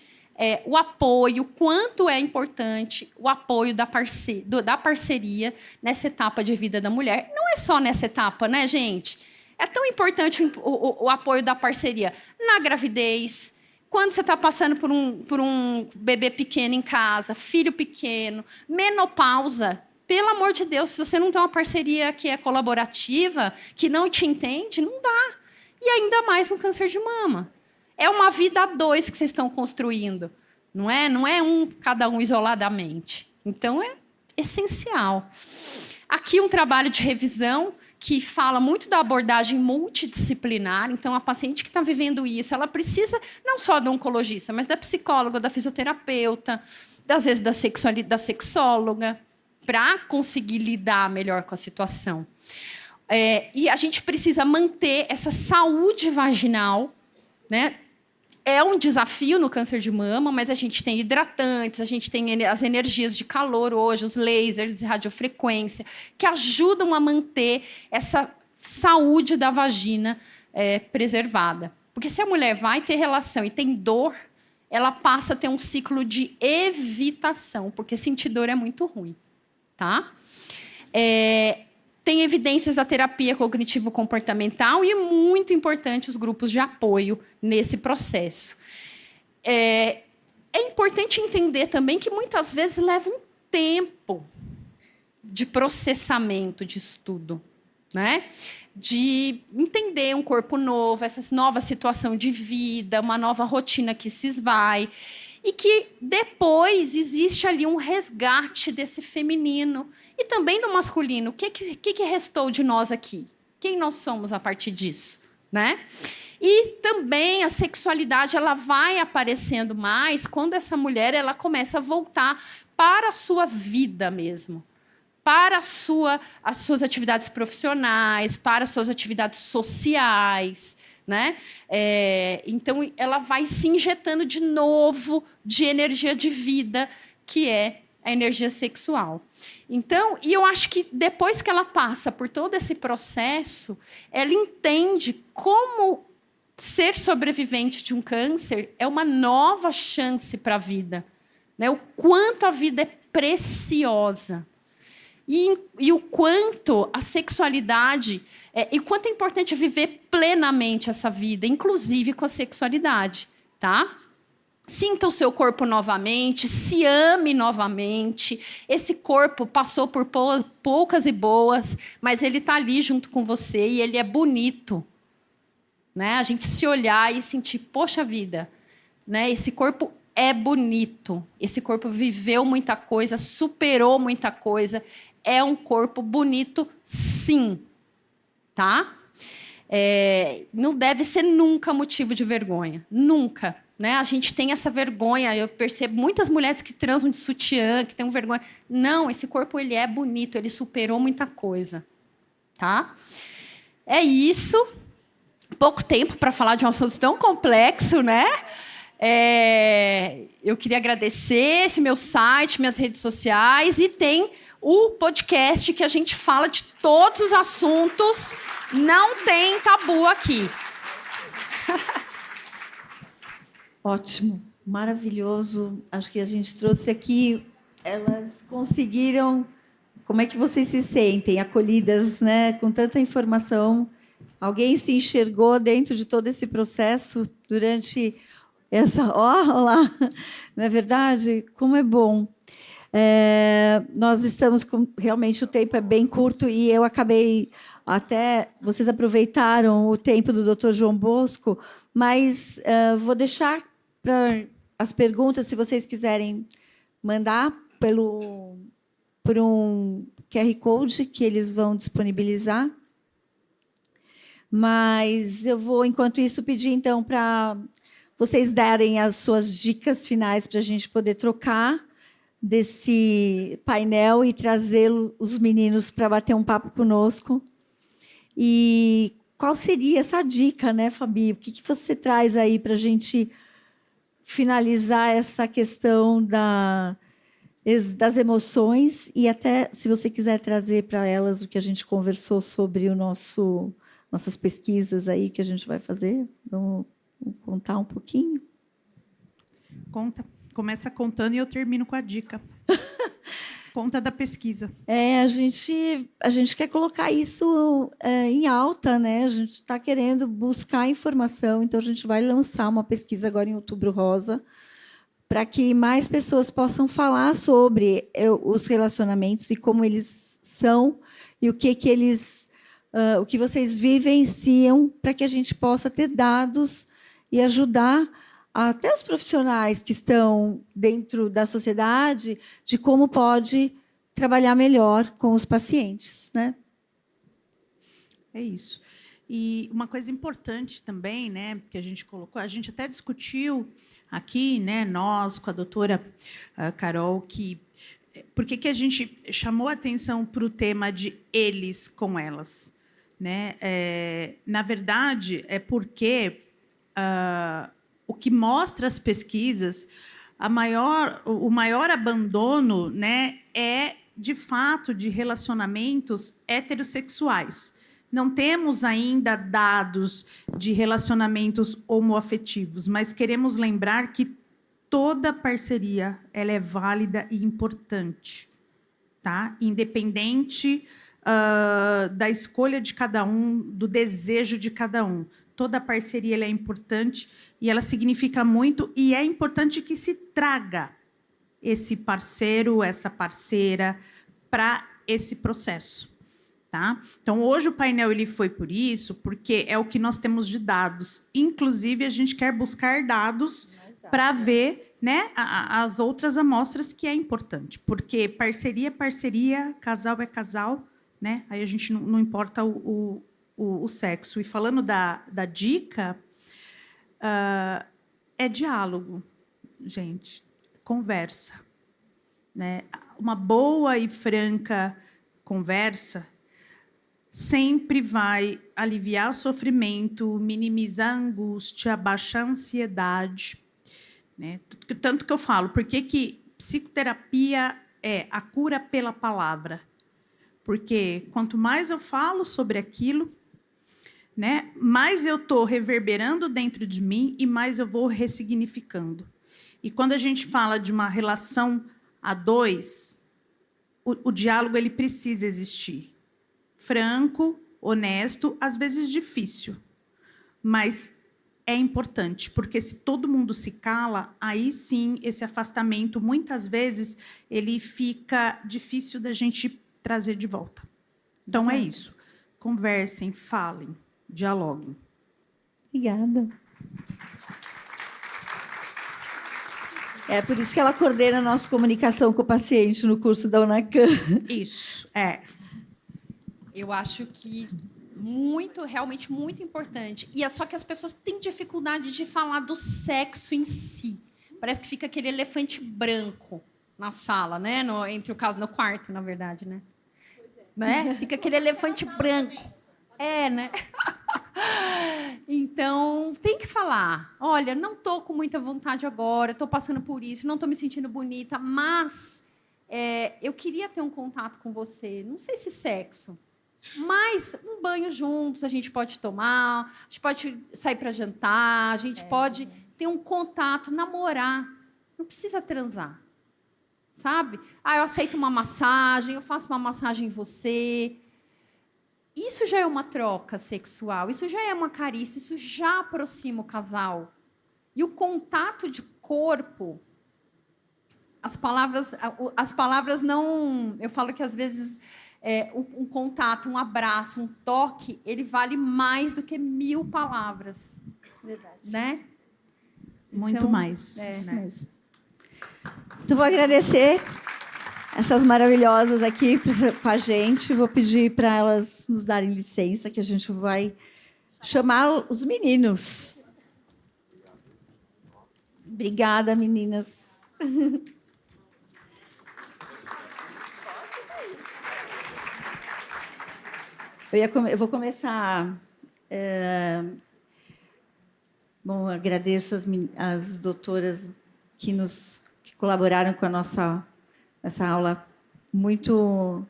o apoio, quanto é importante o apoio da parceria nessa etapa de vida da mulher. Não é só nessa etapa, né, gente? É tão importante o apoio da parceria na gravidez, quando você está passando por um bebê pequeno em casa, filho pequeno, menopausa. Pelo amor de Deus, se você não tem uma parceria que é colaborativa, que não te entende, não dá. E ainda mais um câncer de mama. É uma vida a dois que vocês estão construindo. Não é cada um isoladamente. Então, é essencial. Aqui um trabalho de revisão que fala muito da abordagem multidisciplinar. Então, a paciente que está vivendo isso, ela precisa não só do oncologista, mas da psicóloga, da fisioterapeuta, às vezes da sexóloga, para conseguir lidar melhor com a situação. E a gente precisa manter essa saúde vaginal, né? É um desafio no câncer de mama, mas a gente tem hidratantes, a gente tem as energias de calor hoje, os lasers de radiofrequência, que ajudam a manter essa saúde da vagina preservada. Porque se a mulher vai ter relação e tem dor, ela passa a ter um ciclo de evitação, porque sentir dor é muito ruim. Tá? Tem evidências da terapia cognitivo-comportamental e, muito importante, os grupos de apoio nesse processo. É importante entender também que, muitas vezes, leva um tempo de processamento de estudo, né? de entender um corpo novo, essa nova situação de vida, uma nova rotina que se esvai. E que depois existe ali um resgate desse feminino e também do masculino. O que restou de nós aqui? Quem nós somos a partir disso, né? E também a sexualidade ela vai aparecendo mais quando essa mulher ela começa a voltar para a sua vida mesmo, para as suas atividades profissionais, para as suas atividades sociais, né? Então, ela vai se injetando de novo de energia de vida, que é a energia sexual. Então, e eu acho que depois que ela passa por todo esse processo, ela entende como ser sobrevivente de um câncer é uma nova chance para a vida, né? O quanto a vida é preciosa. E o quanto a sexualidade... e o quanto é importante viver plenamente essa vida, inclusive com a sexualidade, tá? Sinta o seu corpo novamente, se ame novamente. Esse corpo passou por poucas e boas, mas ele está ali junto com você e ele é bonito. Né? A gente se olhar e sentir, poxa vida, né? Esse corpo é bonito, esse corpo viveu muita coisa, superou muita coisa, é um corpo bonito, sim. Tá? Não deve ser nunca motivo de vergonha. Nunca. Né? A gente tem essa vergonha. Eu percebo muitas mulheres que transam de sutiã, que têm vergonha. Não, esse corpo ele é bonito, ele superou muita coisa. Tá? É isso. Pouco tempo para falar de um assunto tão complexo, né? Eu queria agradecer esse meu site, minhas redes sociais, e tem o podcast que a gente fala de todos os assuntos, não tem tabu aqui. Ótimo, maravilhoso. Acho que a gente trouxe aqui, elas conseguiram... Como é que vocês se sentem acolhidas, né, com tanta informação? Alguém se enxergou dentro de todo esse processo durante essa... Olha lá, não é verdade? Como é bom. Nós estamos com... Realmente, o tempo é bem curto e eu acabei... Até vocês aproveitaram o tempo do Dr. João Bosco, mas vou deixar para as perguntas, se vocês quiserem mandar por um QR Code que eles vão disponibilizar. Mas eu vou, enquanto isso, pedir, então, para vocês darem as suas dicas finais para a gente poder trocar desse painel e trazer os meninos para bater um papo conosco. E qual seria essa dica, né, Fabi? O que você traz aí para a gente finalizar essa questão das emoções e até, se você quiser trazer para elas o que a gente conversou sobre nossas pesquisas aí que a gente vai fazer? Vamos contar um pouquinho? Conta. Começa contando e eu termino com a dica. Conta da pesquisa. A gente quer colocar isso em alta, né? A gente está querendo buscar informação, então a gente vai lançar uma pesquisa agora em Outubro Rosa para que mais pessoas possam falar sobre os relacionamentos e como eles são e o que eles, o que vocês vivenciam, para que a gente possa ter dados e ajudar até os profissionais que estão dentro da sociedade, de como pode trabalhar melhor com os pacientes, né? É isso. E uma coisa importante também, né, que a gente colocou, a gente até discutiu aqui, né, nós com a doutora Carol, que por que a gente chamou a atenção para o tema de eles com elas, né? Na verdade, é porque o que mostra as pesquisas, o maior abandono, né, é, de fato, de relacionamentos heterossexuais. Não temos ainda dados de relacionamentos homoafetivos, mas queremos lembrar que toda parceria ela é válida e importante, tá? Independente da escolha de cada um, do desejo de cada um. Toda parceria ela é importante e ela significa muito, e é importante que se traga esse parceiro, essa parceira, para esse processo. Tá? Então, hoje o painel ele foi por isso, porque é o que nós temos de dados. Inclusive, a gente quer buscar dados para ver, né, as outras amostras, que é importante, porque parceria é parceria, casal é casal, né? Aí a gente não importa o sexo. E falando da dica, é diálogo, gente, conversa, né? Uma boa e franca conversa sempre vai aliviar sofrimento, minimizar a angústia, baixar a ansiedade, né? Tanto que eu falo, por que psicoterapia é a cura pela palavra? Porque quanto mais eu falo sobre aquilo, né, mais eu estou reverberando dentro de mim e mais eu vou ressignificando. E quando a gente fala de uma relação a dois, o diálogo ele precisa existir. Franco, honesto, às vezes difícil, mas é importante, porque se todo mundo se cala, aí sim esse afastamento, muitas vezes, ele fica difícil da gente trazer de volta. Então é isso. Conversem, falem, dialoguem. Obrigada. É por isso que ela coordena a nossa comunicação com o paciente no curso da UNACAM. Isso, é. Eu acho que realmente muito importante. E é só que as pessoas têm dificuldade de falar do sexo em si. Parece que fica aquele elefante branco na sala, né? No quarto, na verdade, né? Né? Fica aquele elefante branco. É, né? Então, tem que falar. Olha, não estou com muita vontade agora, estou passando por isso, não estou me sentindo bonita, mas eu queria ter um contato com você. Não sei se sexo, mas um banho juntos a gente pode tomar, a gente pode sair para jantar, a gente pode ter um contato, namorar. Não precisa transar, sabe? Eu aceito uma massagem, eu faço uma massagem em você. Isso já é uma troca sexual, isso já é uma carícia, isso já aproxima o casal. E o contato de corpo, as palavras não... Eu falo que, às vezes, um contato, um abraço, um toque, ele vale mais do que 1000 palavras. Verdade. Né? Muito Então, mais. Isso Né? mesmo. Então, vou agradecer essas maravilhosas aqui com a gente. Vou pedir para elas nos darem licença, que a gente vai chamar os meninos. Obrigada, meninas. Eu vou começar. Bom, agradeço as doutoras que colaboraram com essa aula muito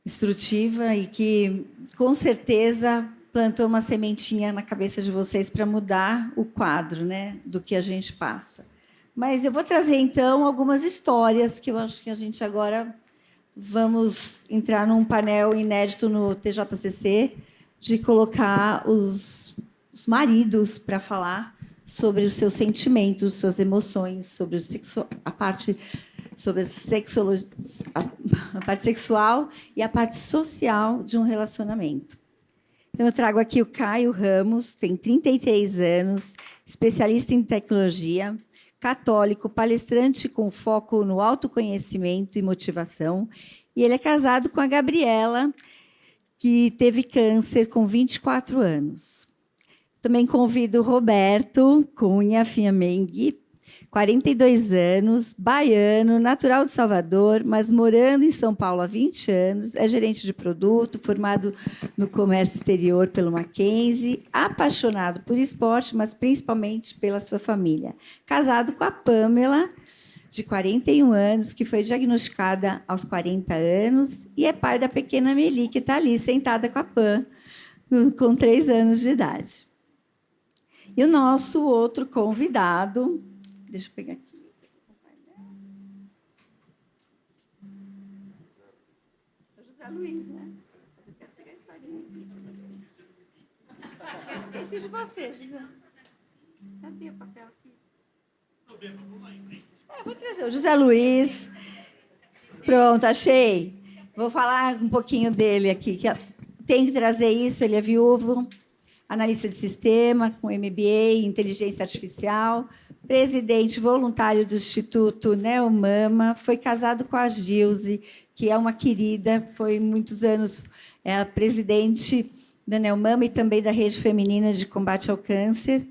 instrutiva e que, com certeza, plantou uma sementinha na cabeça de vocês para mudar o quadro, né, do que a gente passa. Mas eu vou trazer, então, algumas histórias que eu acho que a gente agora vamos entrar num painel inédito no TJCC de colocar os maridos para falar sobre os seus sentimentos, suas emoções, sobre a parte sexual e a parte social de um relacionamento. Então, eu trago aqui o Caio Ramos, tem 33 anos, especialista em tecnologia, católico, palestrante com foco no autoconhecimento e motivação, e ele é casado com a Gabriela, que teve câncer com 24 anos. Também convido o Roberto Cunha Fiamengue, 42 anos, baiano, natural de Salvador, mas morando em São Paulo há 20 anos, é gerente de produto, formado no comércio exterior pelo Mackenzie, apaixonado por esporte, mas principalmente pela sua família. Casado com a Pamela, de 41 anos, que foi diagnosticada aos 40 anos, e é pai da pequena Meli, que está ali, sentada com a Pam, com 3 anos de idade. E o nosso outro convidado... Deixa eu pegar aqui. É o José Luiz, né? Você quer pegar a historinha aqui? Esqueci de você, José. Cadê o papel aqui? Vou trazer o José Luiz. Pronto, achei. Vou falar um pouquinho dele aqui. Tenho que trazer isso. Ele é viúvo, analista de sistema, com MBA em inteligência artificial, presidente voluntário do Instituto Neomama, foi casado com a Gilze, que é uma querida, foi muitos anos a presidente da Neomama e também da Rede Feminina de Combate ao Câncer.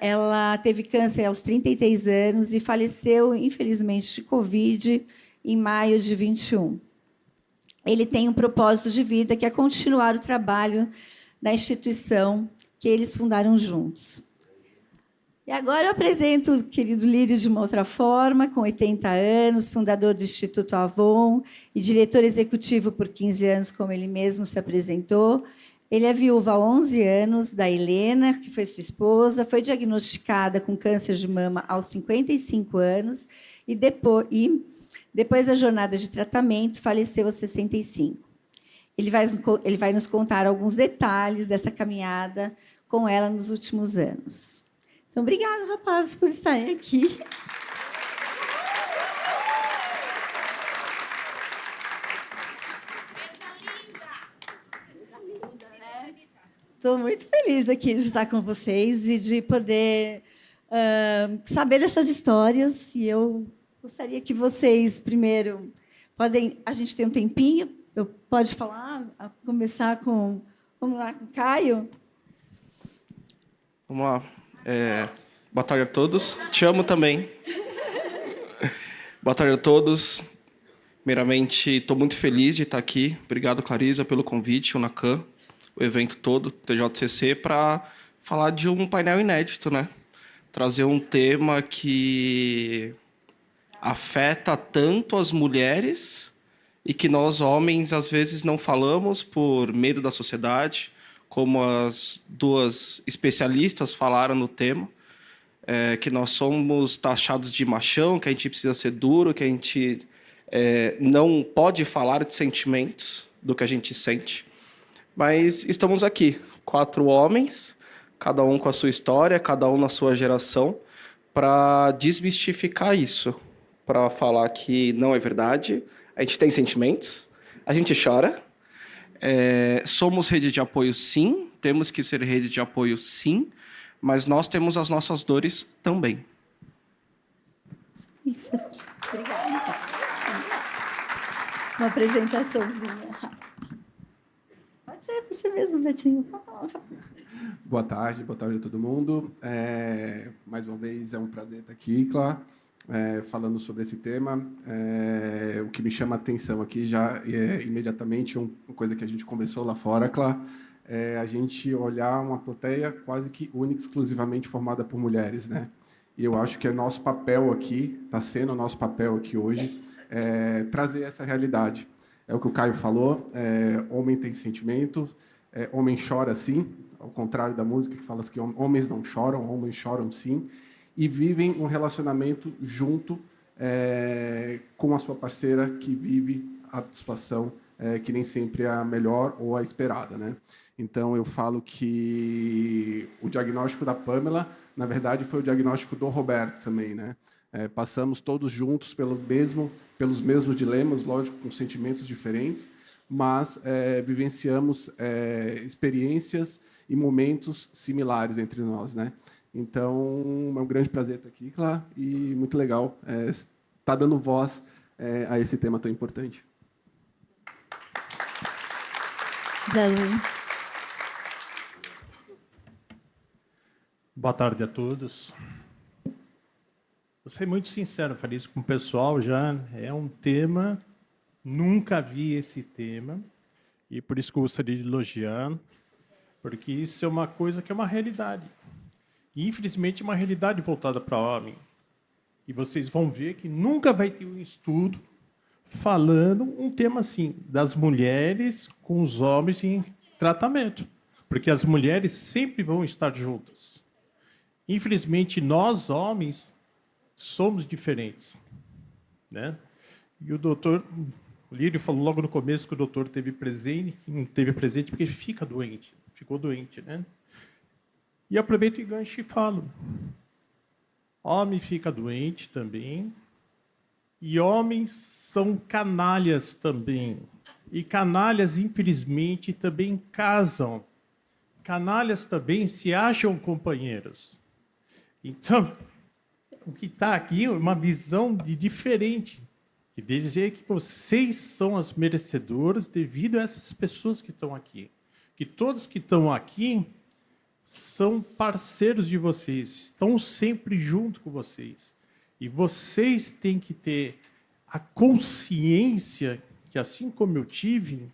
Ela teve câncer aos 33 anos e faleceu, infelizmente, de Covid em maio de 21. Ele tem um propósito de vida, que é continuar o trabalho da instituição que eles fundaram juntos. E agora eu apresento o querido Lírio de uma outra forma, com 80 anos, fundador do Instituto Avon e diretor executivo por 15 anos, como ele mesmo se apresentou. Ele é viúva há 11 anos da Helena, que foi sua esposa, foi diagnosticada com câncer de mama aos 55 anos e depois da jornada de tratamento, faleceu aos 65. Ele vai nos contar alguns detalhes dessa caminhada com ela nos últimos anos. Então, obrigada, rapazes, por estarem aqui. Estou muito feliz aqui de estar com vocês e de poder saber dessas histórias. E eu gostaria que vocês, primeiro, a gente tem um tempinho, pode falar, começar com, vamos lá, com o Caio? Vamos lá. Boa tarde a todos. Te amo também. Boa tarde a todos. Primeiramente, estou muito feliz de estar aqui. Obrigado, Clarisa, pelo convite, o NACAM, o evento todo, TJCC, para falar de um painel inédito, né? Trazer um tema que afeta tanto as mulheres e que nós, homens, às vezes não falamos por medo da sociedade, como as duas especialistas falaram no tema, que nós somos taxados de machão, que a gente precisa ser duro, que a gente não pode falar de sentimentos, do que a gente sente. Mas estamos aqui, 4 homens, cada um com a sua história, cada um na sua geração, para desmistificar isso, para falar que não é verdade, a gente tem sentimentos, a gente chora, somos rede de apoio, sim, temos que ser rede de apoio, sim, mas nós temos as nossas dores também. Isso. Obrigada. Uma apresentaçãozinha rápida. Pode ser você mesmo, Betinho. Boa tarde a todo mundo. Mais uma vez é um prazer estar aqui, Clá, falando sobre esse tema. O que me chama a atenção aqui já imediatamente uma coisa que a gente conversou lá fora, Clá, a gente olhar uma plateia quase que única, exclusivamente formada por mulheres, né? E eu acho que é nosso papel aqui, está sendo o nosso papel aqui hoje, trazer essa realidade. É o que o Caio falou, homem tem sentimento, homem chora sim, ao contrário da música que fala que homens não choram, homens choram sim, e vivem um relacionamento junto com a sua parceira que vive a situação que nem sempre é a melhor ou a esperada, né? Então, eu falo que o diagnóstico da Pamela, na verdade, foi o diagnóstico do Roberto também, né? Passamos todos juntos pelos mesmos dilemas, lógico, com sentimentos diferentes, mas vivenciamos experiências e momentos similares entre nós, né? Então, é um grande prazer estar aqui, Clá, e muito legal estar dando voz a esse tema tão importante. Boa tarde a todos. Vou ser muito sincero, falei isso com o pessoal já, é um tema, nunca vi esse tema, e por isso que eu gostaria de elogiar, porque isso é uma coisa que é uma realidade. E, infelizmente, é uma realidade voltada para homem. E vocês vão ver que nunca vai ter um estudo falando um tema assim, das mulheres com os homens em tratamento. Porque as mulheres sempre vão estar juntas. Infelizmente, nós, homens, somos diferentes, né? E o doutor Lírio falou logo no começo que o doutor teve presente, não teve presente porque ficou doente, né? E aproveito e gancho e falo. Homem fica doente também, E homens são canalhas também. E canalhas, infelizmente, também casam. Canalhas também se acham companheiros. Então, o que está aqui é uma visão diferente. E dizer que vocês são as merecedoras devido a essas pessoas que estão aqui. Que todos que estão aqui são parceiros de vocês, estão sempre junto com vocês. E vocês têm que ter a consciência que, assim como eu tive,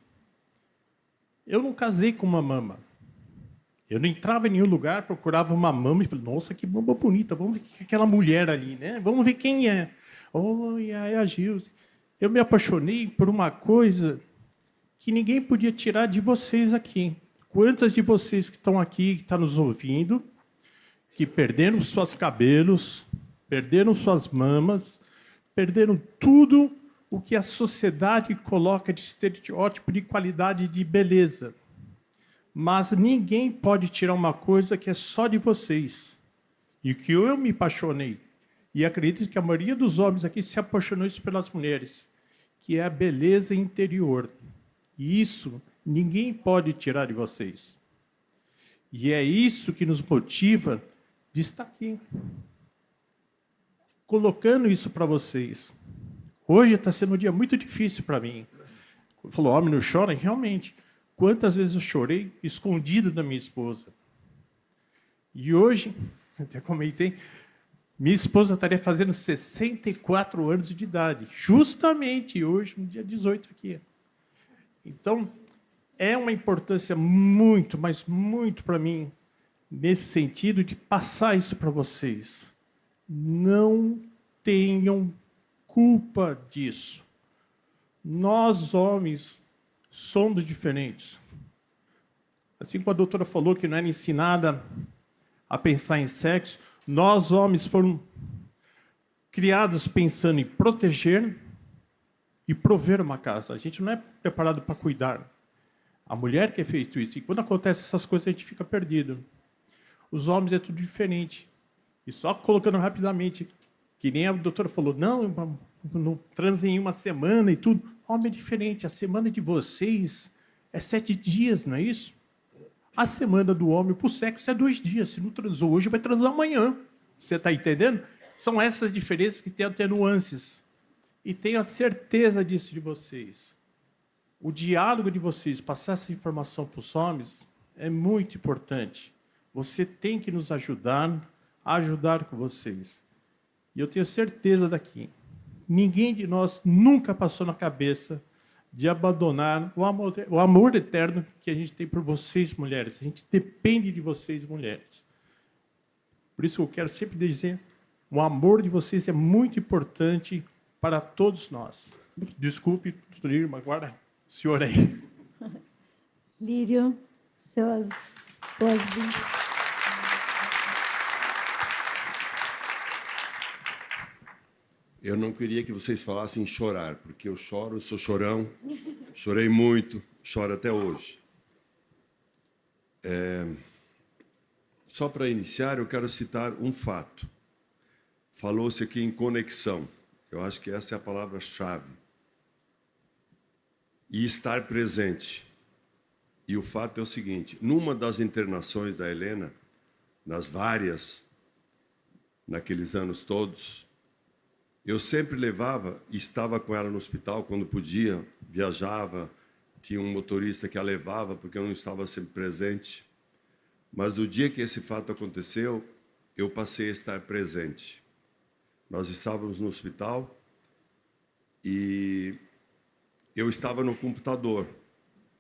eu não casei com uma mama. Eu não entrava em nenhum lugar, procurava uma mama e falei, nossa, que mama bonita, vamos ver quem é aquela mulher ali, né? Vamos ver quem é. Oh, é a Gilce. Eu me apaixonei por uma coisa que ninguém podia tirar de vocês aqui. Quantas de vocês que estão aqui, que estão nos ouvindo, que perderam seus cabelos, perderam suas mamas, perderam tudo o que a sociedade coloca de estereótipo de qualidade de beleza. Mas ninguém pode tirar uma coisa que é só de vocês. E que eu me apaixonei. E acredito que a maioria dos homens aqui se apaixonou pelas mulheres, que é a beleza interior. E isso ninguém pode tirar de vocês. E é isso que nos motiva de estar aqui. Colocando isso para vocês. Hoje está sendo um dia muito difícil para mim. Falou, homem não chora? Realmente. Quantas vezes eu chorei escondido da minha esposa. E hoje, até comentei, minha esposa estaria fazendo 64 anos de idade. Justamente hoje, no dia 18 aqui. Então, é uma importância muito, mas muito para mim, nesse sentido de passar isso para vocês. Não tenham culpa disso. Nós, homens, somos diferentes. Assim como a doutora falou que não era ensinada a pensar em sexo, nós, homens, fomos criados pensando em proteger e prover uma casa. A gente não é preparado para cuidar. A mulher que é feito isso. E quando acontece essas coisas, a gente fica perdido. Os homens é tudo diferente. E só colocando rapidamente, que nem a doutora falou, não transem em uma semana e tudo. Homem é diferente. A semana de vocês é 7 dias, não é isso? A semana do homem para o sexo é 2 dias. Se não transou hoje, vai transar amanhã. Você está entendendo? São essas diferenças que tem até nuances. E tenho a certeza disso de vocês. O diálogo de vocês, passar essa informação para os homens, é muito importante. Você tem que nos ajudar a ajudar com vocês. E eu tenho certeza daqui, ninguém de nós nunca passou na cabeça de abandonar o amor eterno que a gente tem por vocês, mulheres. A gente depende de vocês, mulheres. Por isso eu quero sempre dizer, o amor de vocês é muito importante para todos nós. Desculpe, doutor Irma, agora o senhor aí. Lírio, suas boas-vindas. Eu não queria que vocês falassem chorar, porque eu choro, sou chorão, chorei muito, choro até hoje. Só para iniciar, eu quero citar um fato. Falou-se aqui em conexão. Eu acho que essa é a palavra-chave. E estar presente. E o fato é o seguinte, numa das internações da Helena, nas várias, naqueles anos todos, eu sempre levava e estava com ela no hospital quando podia, viajava, tinha um motorista que a levava porque eu não estava sempre presente. Mas no dia que esse fato aconteceu, eu passei a estar presente. Nós estávamos no hospital e eu estava no computador.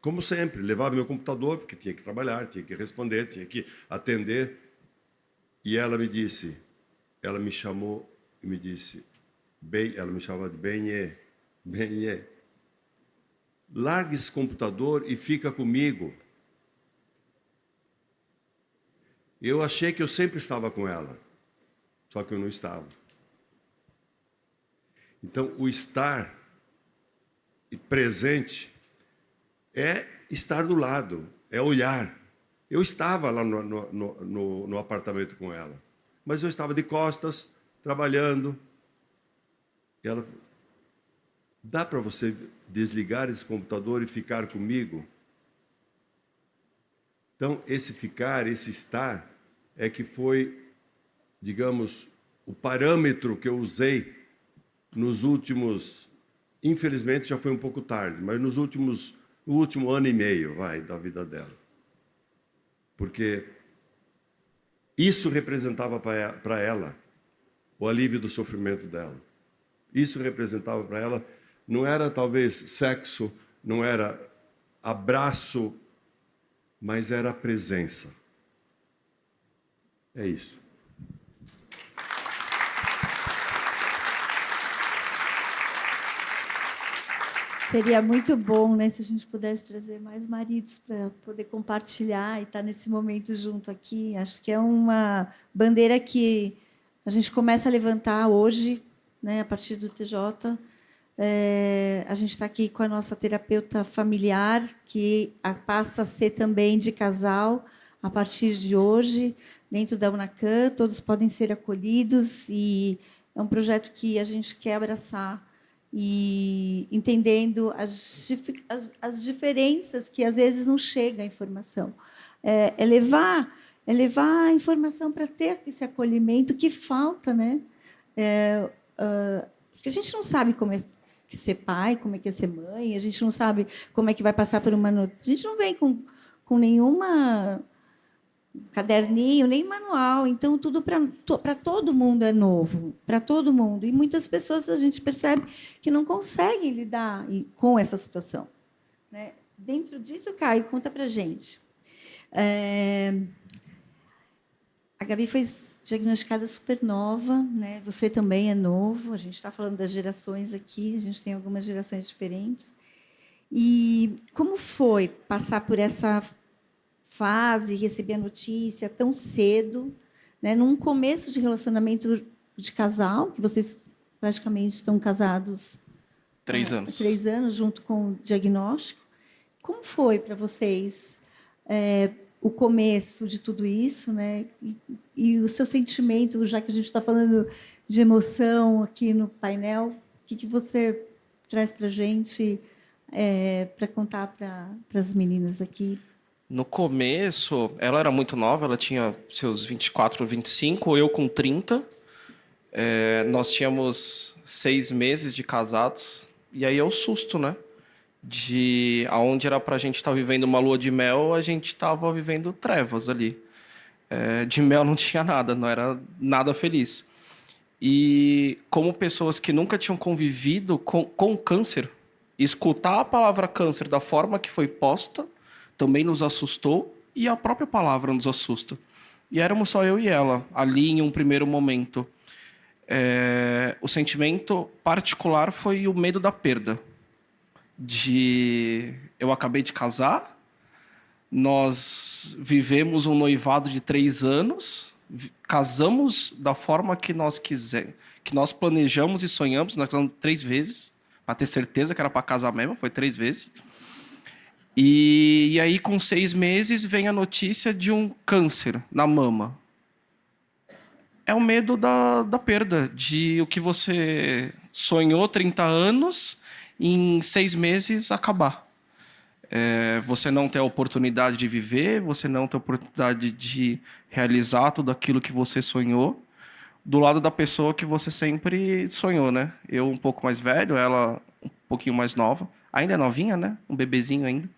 Como sempre, levava meu computador porque tinha que trabalhar, tinha que responder, tinha que atender. E ela me chamou e me disse, ela me chamava de Benê, larga esse computador e fica comigo. Eu achei que eu sempre estava com ela, só que eu não estava. Então, o estar presente é estar do lado, é olhar. Eu estava lá no apartamento com ela, mas eu estava de costas, trabalhando. Dá para você desligar esse computador e ficar comigo? Então, esse ficar, esse estar, é que foi, digamos, o parâmetro que eu usei nos últimos... Infelizmente, já foi um pouco tarde, mas no último ano e meio, da vida dela. Porque isso representava para ela o alívio do sofrimento dela. Isso representava para ela, não era talvez sexo, não era abraço, mas era a presença. É isso. Seria muito bom, né, se a gente pudesse trazer mais maridos para poder compartilhar e estar nesse momento junto aqui. Acho que é uma bandeira que a gente começa a levantar hoje, né, a partir do TJ. A gente está aqui com a nossa terapeuta familiar, que passa a ser também de casal a partir de hoje, dentro da UNACAM. Todos podem ser acolhidos e é um projeto que a gente quer abraçar, e entendendo as diferenças que às vezes não chega a informação. É levar a informação para ter esse acolhimento que falta, né? Porque a gente não sabe como é que ser pai, como é que é ser mãe, a gente não sabe como é que vai passar por uma... A gente não vem com nenhuma caderninho, nem manual. Então, tudo para todo mundo é novo, para todo mundo. E muitas pessoas a gente percebe que não conseguem lidar com essa situação, né? Dentro disso, Caio, conta para a gente. A Gabi foi diagnosticada super nova, né? Você também é novo. A gente está falando das gerações aqui, a gente tem algumas gerações diferentes. E como foi passar por essa fase, receber a notícia tão cedo, né, num começo de relacionamento de casal, que vocês praticamente estão casados 3 anos. 3 anos, junto com o diagnóstico. Como foi para vocês o começo de tudo isso, né? E o seu sentimento, já que a gente está falando de emoção aqui no painel, o que você traz para a gente para contar para as meninas aqui? No começo, ela era muito nova, ela tinha seus 24, 25, eu com 30. Nós tínhamos 6 meses de casados, e aí é o susto, né? De aonde era pra gente estar vivendo uma lua de mel, a gente estava vivendo trevas ali. De mel não tinha nada, não era nada feliz. E como pessoas que nunca tinham convivido com câncer, escutar a palavra câncer da forma que foi posta também nos assustou, e a própria palavra nos assusta. E éramos só eu e ela, ali em um primeiro momento. O sentimento particular foi o medo da perda. Eu acabei de casar, nós vivemos um noivado de 3 anos, casamos da forma que nós quisermos, que nós planejamos e sonhamos. Nós casamos 3 vezes, para ter certeza que era para casar mesmo, foi 3 vezes. E aí, com 6 meses, vem a notícia de um câncer na mama. É o medo da perda, de o que você sonhou 30 anos, em 6 meses acabar. Você não ter a oportunidade de viver, você não ter a oportunidade de realizar tudo aquilo que você sonhou, do lado da pessoa que você sempre sonhou, né? Eu um pouco mais velho, ela um pouquinho mais nova. Ainda é novinha, né? Um bebezinho ainda.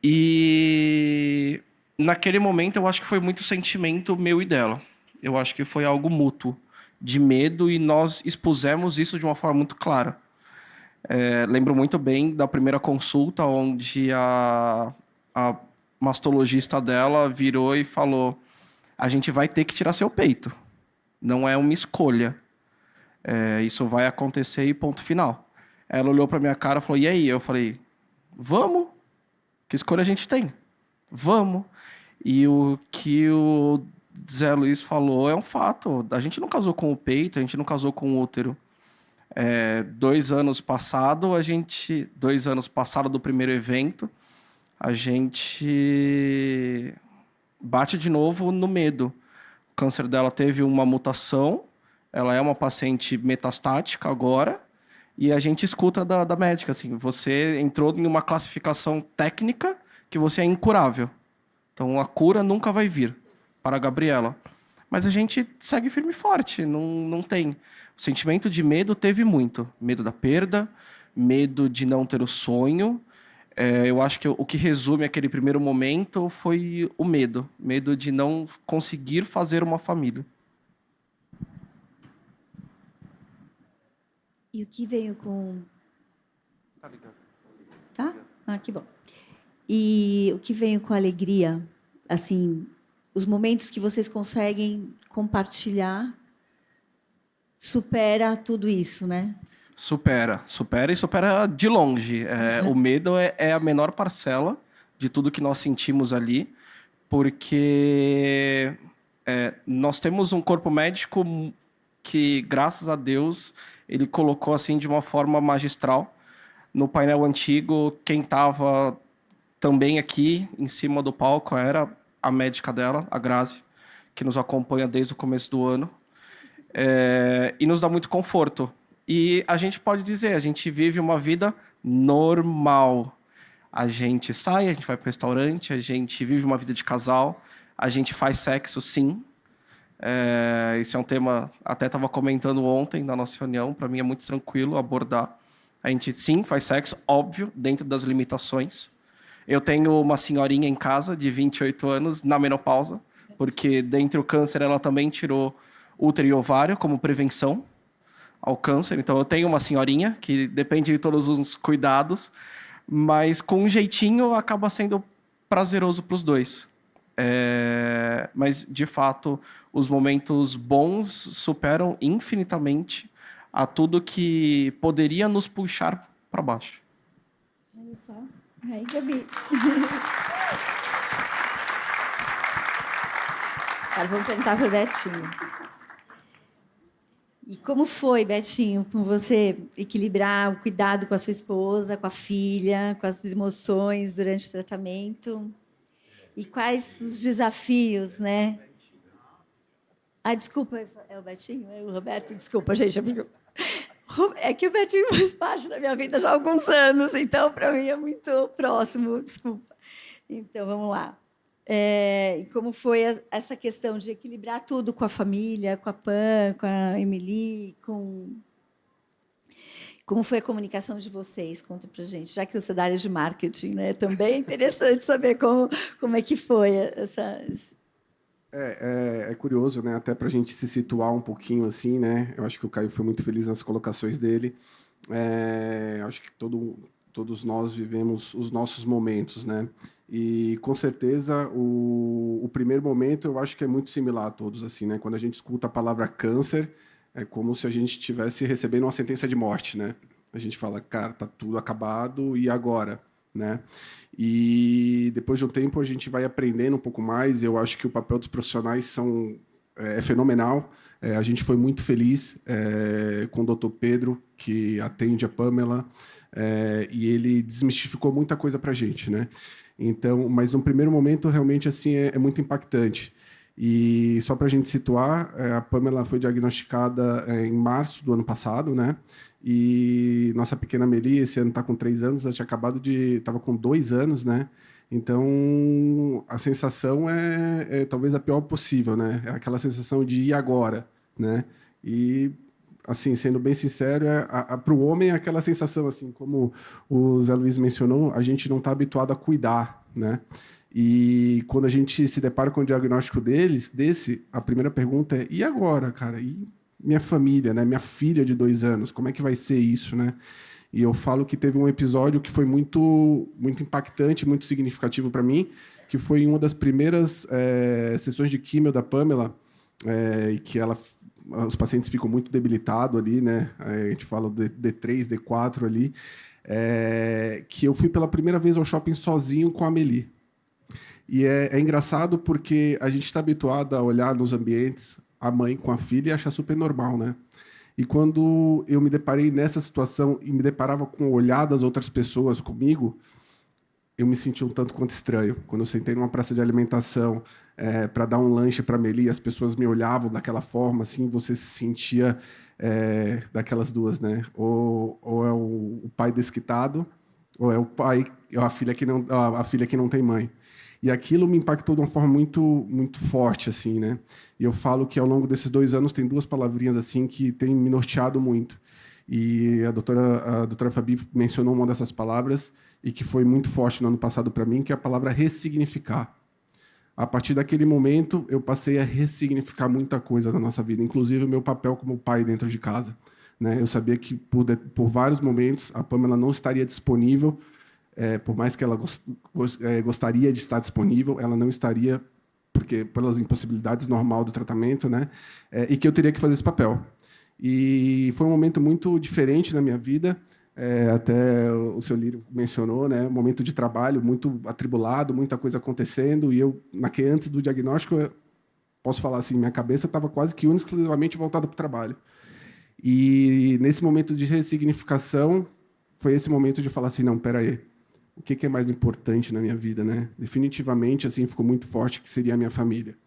E naquele momento eu acho que foi muito sentimento meu e dela. Eu acho que foi algo mútuo, de medo, e nós expusemos isso de uma forma muito clara. Lembro muito bem da primeira consulta, onde a mastologista dela virou e falou: a gente vai ter que tirar seu peito. Não é uma escolha. Isso vai acontecer e ponto final. Ela olhou para minha cara e falou: e aí? Eu falei: vamos. Que escolha a gente tem? Vamos. E o que o Zé Luiz falou é um fato. A gente não casou com o peito, a gente não casou com o útero. 2 anos passado, 2 anos passado do primeiro evento, a gente bate de novo no medo. O câncer dela teve uma mutação, ela é uma paciente metastática agora, E a gente escuta da médica, assim, você entrou em uma classificação técnica que você é incurável. Então, a cura nunca vai vir para a Gabriela. Mas a gente segue firme e forte, não tem. O sentimento de medo teve muito. Medo da perda, medo de não ter o sonho. Eu acho que o que resume aquele primeiro momento foi o medo. Medo de não conseguir fazer uma família. E o que veio com... Tá ligado. Tá? Ah, que bom. E o que veio com alegria, assim, os momentos que vocês conseguem compartilhar, supera tudo isso, né? Supera e supera de longe. O medo é a menor parcela de tudo que nós sentimos ali, porque nós temos um corpo médico que, graças a Deus, ele colocou assim de uma forma magistral. No painel antigo, quem estava também aqui em cima do palco era a médica dela, a Grazi, que nos acompanha desde o começo do ano, e nos dá muito conforto. E a gente pode dizer, a gente vive uma vida normal. A gente sai, a gente vai para o restaurante, a gente vive uma vida de casal, a gente faz sexo, sim. Esse é um tema, até estava comentando ontem na nossa reunião, para mim é muito tranquilo abordar. A gente, sim, faz sexo, óbvio, dentro das limitações. Eu tenho uma senhorinha em casa de 28 anos, na menopausa, porque dentre o câncer ela também tirou útero e ovário como prevenção ao câncer. Então eu tenho uma senhorinha que depende de todos os cuidados, mas com um jeitinho acaba sendo prazeroso para os dois. Mas, de fato, os momentos bons superam infinitamente a tudo que poderia nos puxar para baixo. Olha só. Aí, Gabi. Agora vamos perguntar para o Betinho. E como foi, Betinho, com você equilibrar o cuidado com a sua esposa, com a filha, com as emoções durante o tratamento? E quais os desafios, né? Ah, desculpa, é o Betinho? É o Roberto? Desculpa, gente. É que o Betinho faz parte da minha vida já há alguns anos, então, para mim, é muito próximo, desculpa. Então, vamos lá. E como foi essa questão de equilibrar tudo com a família, com a Pam, com a Emily, como foi a comunicação de vocês? Conta para a gente, já que você é da área de marketing, né? Também é interessante saber como é que foi essa... É curioso, né? Até para a gente se situar um pouquinho assim, né? Eu acho que o Caio foi muito feliz nas colocações dele. Acho que todos nós vivemos os nossos momentos, né? E com certeza o primeiro momento eu acho que é muito similar a todos, assim, né? Quando a gente escuta a palavra câncer, é como se a gente estivesse recebendo uma sentença de morte, né? A gente fala, cara, tá tudo acabado, e agora, né? E depois de um tempo a gente vai aprendendo um pouco mais. Eu acho que o papel dos profissionais é fenomenal. A gente foi muito feliz com o Dr. Pedro, que atende a Pamela, e ele desmistificou muita coisa para a gente, né? Então, mas no primeiro momento realmente assim é muito impactante. E só para a gente situar, a Pamela foi diagnosticada em março do ano passado, né? E nossa pequena Meli, esse ano está com 3 anos, ela tinha estava com 2 anos, né? Então, a sensação é talvez a pior possível, né? É aquela sensação de ir agora, né? E, assim, sendo bem sincero, para o homem é aquela sensação, assim, como o Zé Luiz mencionou, a gente não está habituado a cuidar, né? E quando a gente se depara com o diagnóstico desse, a primeira pergunta é: e agora, cara? E minha família, né? Minha filha de 2 anos, como é que vai ser isso, né? E eu falo que teve um episódio que foi muito, muito impactante, muito significativo para mim, que foi em uma das primeiras sessões de químio da Pamela, e que os pacientes ficam muito debilitados ali, né? A gente fala do D3, D4 ali, que eu fui pela primeira vez ao shopping sozinho com a Amélie. E é engraçado porque a gente está habituado a olhar nos ambientes a mãe com a filha e achar super normal, né? E quando eu me deparei nessa situação e me deparava com o olhar das outras pessoas comigo, eu me senti um tanto quanto estranho. Quando eu sentei numa praça de alimentação para dar um lanche para a Meli, as pessoas me olhavam daquela forma, assim, você se sentia daquelas duas, né? Ou é o pai desquitado, ou é o pai, a filha que não tem mãe. E aquilo me impactou de uma forma muito, muito forte, assim, né? E eu falo que ao longo desses 2 anos tem 2 palavrinhas assim que têm me norteado muito. E a doutora Fabi mencionou uma dessas palavras e que foi muito forte no ano passado para mim, que é a palavra ressignificar. A partir daquele momento, eu passei a ressignificar muita coisa na nossa vida, inclusive o meu papel como pai dentro de casa, né? Eu sabia que por vários momentos a Pamela não estaria disponível. Por mais que ela gostaria de estar disponível, ela não estaria, porque pelas impossibilidades normal do tratamento, né? E que eu teria que fazer esse papel. E foi um momento muito diferente na minha vida, até o seu Lírio mencionou, né? Um momento de trabalho muito atribulado, muita coisa acontecendo, e eu, antes do diagnóstico, posso falar assim, minha cabeça estava quase que exclusivamente voltada para o trabalho. E nesse momento de ressignificação, foi esse momento de falar assim, não, espera aí, o que é mais importante na minha vida, né? Definitivamente, assim, ficou muito forte que seria a minha família.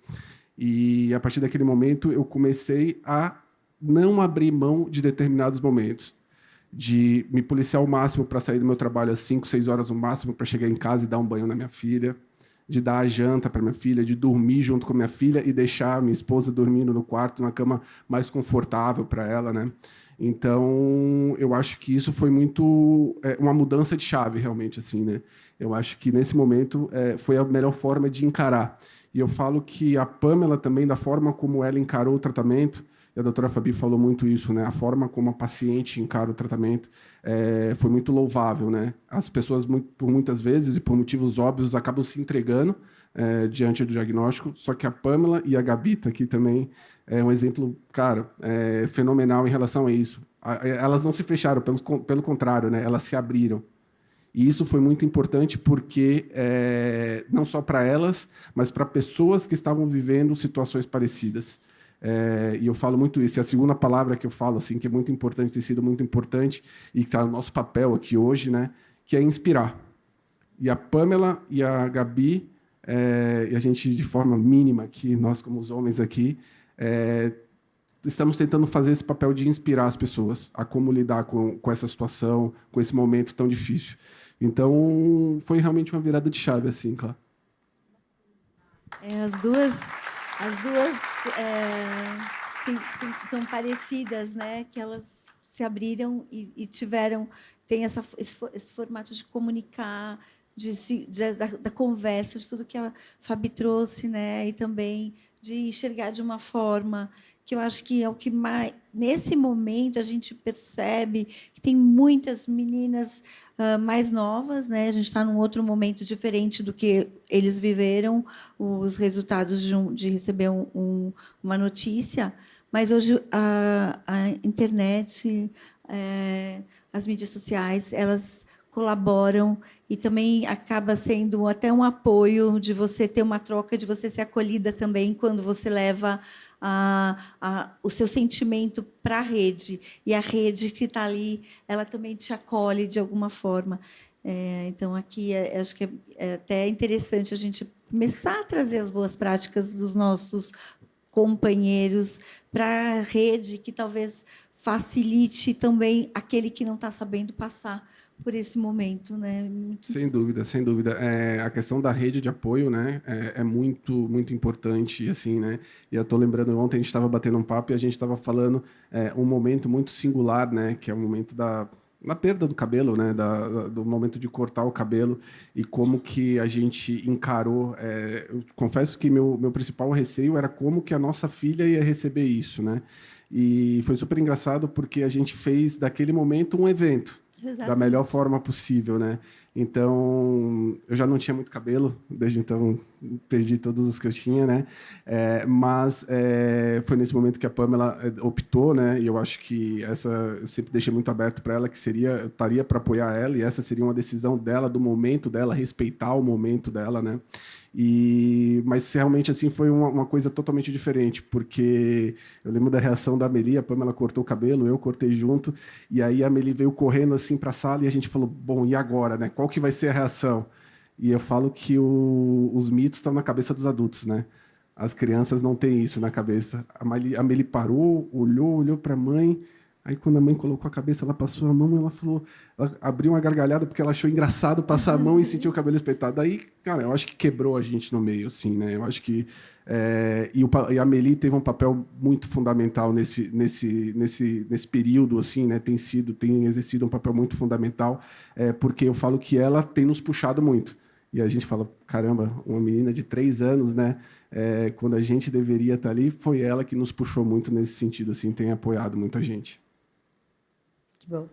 E a partir daquele momento eu comecei a não abrir mão de determinados momentos, de me policiar ao máximo para sair do meu trabalho às 5, 6 horas no máximo para chegar em casa e dar um banho na minha filha, de dar a janta para minha filha, de dormir junto com a minha filha e deixar a minha esposa dormindo no quarto, na cama mais confortável para ela, né? Então, eu acho que isso foi muito uma mudança de chave, realmente, assim, né? Eu acho que, nesse momento, foi a melhor forma de encarar. E eu falo que a Pamela também, da forma como ela encarou o tratamento, e a doutora Fabi falou muito isso, né? A forma como a paciente encara o tratamento foi muito louvável, né? As pessoas, por muitas vezes, e por motivos óbvios, acabam se entregando diante do diagnóstico, só que a Pamela e a Gabi tá aqui também é um exemplo, cara, fenomenal em relação a isso. Elas não se fecharam, pelo contrário, né? Elas se abriram. E isso foi muito importante porque, não só para elas, mas para pessoas que estavam vivendo situações parecidas. E eu falo muito isso. E a segunda palavra que eu falo, assim, que é muito importante, tem sido muito importante, e que está no nosso papel aqui hoje, né? Que é inspirar. E a Pamela e a Gabi, e a gente, de forma mínima aqui, nós como os homens aqui, estamos tentando fazer esse papel de inspirar as pessoas a como lidar com essa situação, com esse momento tão difícil. Então, foi realmente uma virada de chave, assim, claro. As duas são parecidas, né? Que elas se abriram e tiveram, tem esse formato de comunicar, da conversa, de tudo que a Fabi trouxe, né? E também de enxergar de uma forma que eu acho que é o que mais, nesse momento, a gente percebe que tem muitas meninas mais novas, né? A gente está num outro momento diferente do que eles viveram, os resultados de receber uma notícia, mas hoje a internet, as mídias sociais, elas colaboram e também acaba sendo até um apoio de você ter uma troca, de você ser acolhida também quando você leva o seu sentimento para a rede. E a rede que está ali, ela também te acolhe de alguma forma. Então, aqui, acho que é até interessante a gente começar a trazer as boas práticas dos nossos companheiros para a rede, que talvez facilite também aquele que não está sabendo passar por esse momento, né? Sem dúvida, sem dúvida. A questão da rede de apoio, né, é muito, muito importante, assim, né? E eu estou lembrando, ontem a gente estava batendo um papo e a gente estava falando um momento muito singular, né, que é o momento da perda do cabelo, né, do momento de cortar o cabelo e como que a gente encarou. Eu confesso que meu principal receio era como que a nossa filha ia receber isso, né? E foi super engraçado porque a gente fez daquele momento um evento. Exatamente. Da melhor forma possível, né? Então, eu já não tinha muito cabelo, desde então perdi todos os que eu tinha, né? Mas foi nesse momento que a Pamela optou, né? E eu acho que eu sempre deixei muito aberto para ela, que eu estaria para apoiar ela, e essa seria uma decisão dela, do momento dela, respeitar o momento dela, né? Mas realmente assim foi uma coisa totalmente diferente, porque eu lembro da reação da Amelie. A Pamela cortou o cabelo, eu cortei junto, e aí a Amelie veio correndo assim para a sala e a gente falou, bom, e agora, né? Qual que vai ser a reação? E eu falo que os mitos estão na cabeça dos adultos, né? As crianças não têm isso na cabeça. A Meli parou, olhou para a mãe. Aí, quando a mãe colocou a cabeça, ela passou a mão e ela falou... Ela abriu uma gargalhada porque ela achou engraçado passar a mão e sentir o cabelo espetado. Aí, cara, eu acho que quebrou a gente no meio, assim, né? Eu acho que... E a Meli teve um papel muito fundamental nesse período, assim, né? Tem exercido um papel muito fundamental, porque eu falo que ela tem nos puxado muito. E a gente fala, caramba, uma menina de 3 anos, né? Quando a gente deveria estar ali, foi ela que nos puxou muito nesse sentido, assim, tem apoiado muita gente. Que bom.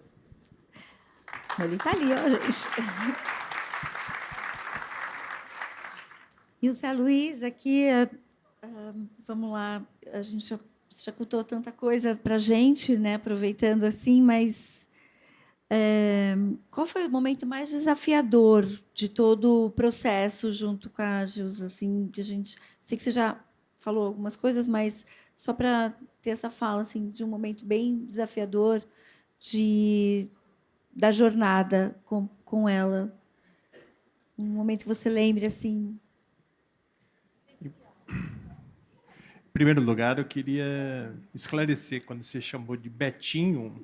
Ele está ali, ó, gente. E o Zé Luiz aqui, vamos lá, a gente já contou tanta coisa para a gente, né? Aproveitando assim, mas qual foi o momento mais desafiador de todo o processo junto com a Gilza? Assim, que a gente, sei que você já falou algumas coisas, mas só para ter essa fala assim, de um momento bem desafiador da jornada com ela. Um momento que você lembre assim. Em primeiro lugar, eu queria esclarecer, quando você chamou de Betinho,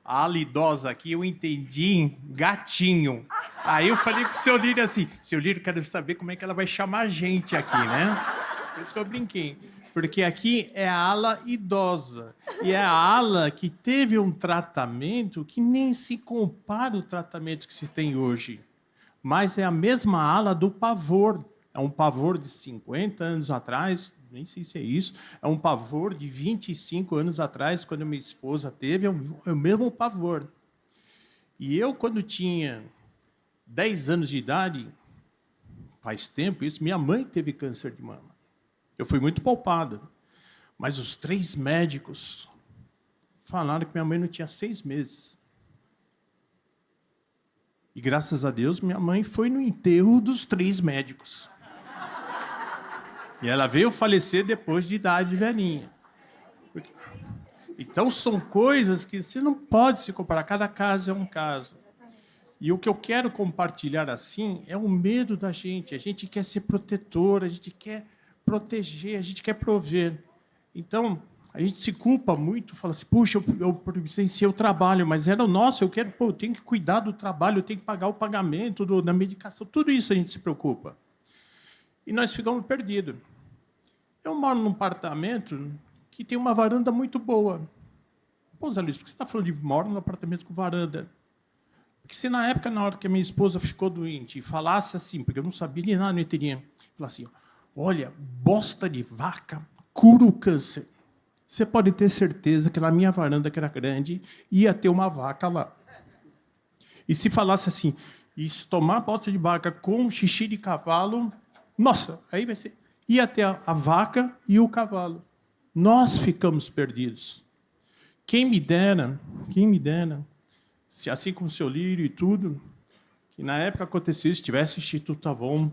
a ala idosa aqui, eu entendi gatinho. Aí eu falei pro seu Lírio assim, seu Lírio, quero saber como é que ela vai chamar a gente aqui, né? Por isso que eu brinquei. Porque aqui é a ala idosa. E é a ala que teve um tratamento que nem se compara ao tratamento que se tem hoje. Mas é a mesma ala do pavor. É um pavor de 50 anos atrás, nem sei se é isso, é um pavor de 25 anos atrás, quando minha esposa teve, é o mesmo pavor. E eu, quando tinha 10 anos de idade, faz tempo isso, minha mãe teve câncer de mama. Eu fui muito poupada, mas os 3 médicos falaram que minha mãe não tinha 6 meses. E, graças a Deus, minha mãe foi no enterro dos 3 médicos. E ela veio falecer depois de idade velhinha. Então, são coisas que você não pode se comparar. Cada caso é um caso. E o que eu quero compartilhar assim é o medo da gente. A gente quer ser protetor, a gente quer proteger, a gente quer prover. Então, a gente se culpa muito, fala assim, puxa, eu presenciei o trabalho, mas era o nosso, eu tenho que cuidar do trabalho, eu tenho que pagar o pagamento da medicação, tudo isso a gente se preocupa. E nós ficamos perdidos. Eu moro num apartamento que tem uma varanda muito boa. Pô, Zé Luiz, por que você está falando de moro num apartamento com varanda? Porque se na época, na hora que a minha esposa ficou doente, e falasse assim, porque eu não sabia de nada, não entendia, falasse assim, olha, bosta de vaca cura o câncer. Você pode ter certeza que na minha varanda, que era grande, ia ter uma vaca lá. E se falasse assim, e se tomar bosta de vaca com xixi de cavalo, nossa, aí vai ser... Ia ter a vaca e o cavalo. Nós ficamos perdidos. Quem me dera, se assim como o seu Lírio e tudo, que na época aconteceu, se tivesse o Instituto Avon,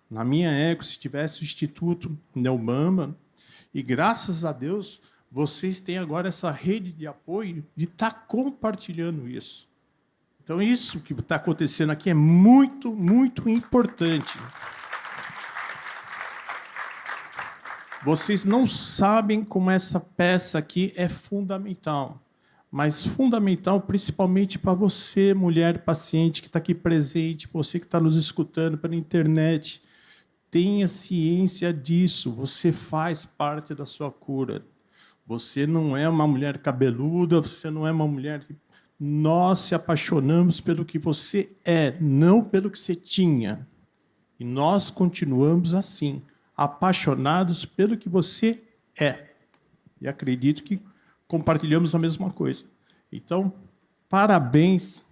na minha época, se tivesse o Instituto Neumama, e graças a Deus, vocês têm agora essa rede de apoio de estar compartilhando isso. Então, isso que está acontecendo aqui é muito, muito importante. Vocês não sabem como essa peça aqui é fundamental, mas fundamental principalmente para você, mulher paciente que está aqui presente, você que está nos escutando pela internet. Tenha ciência disso, você faz parte da sua cura. Você não é uma mulher cabeluda, você não é uma mulher... Nós se apaixonamos pelo que você é, não pelo que você tinha. E nós continuamos assim, apaixonados pelo que você é. E acredito que compartilhamos a mesma coisa. Então, parabéns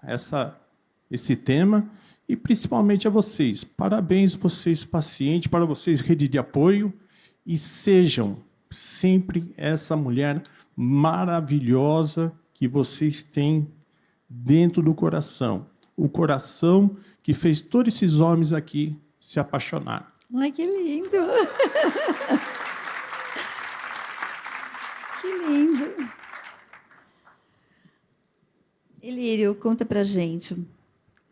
a esse tema e principalmente a vocês. Parabéns vocês, pacientes, para vocês, rede de apoio, e sejam sempre essa mulher maravilhosa que vocês têm dentro do coração. O coração que fez todos esses homens aqui se apaixonar. Ai, que lindo! Que lindo! Ilírio, conta pra gente.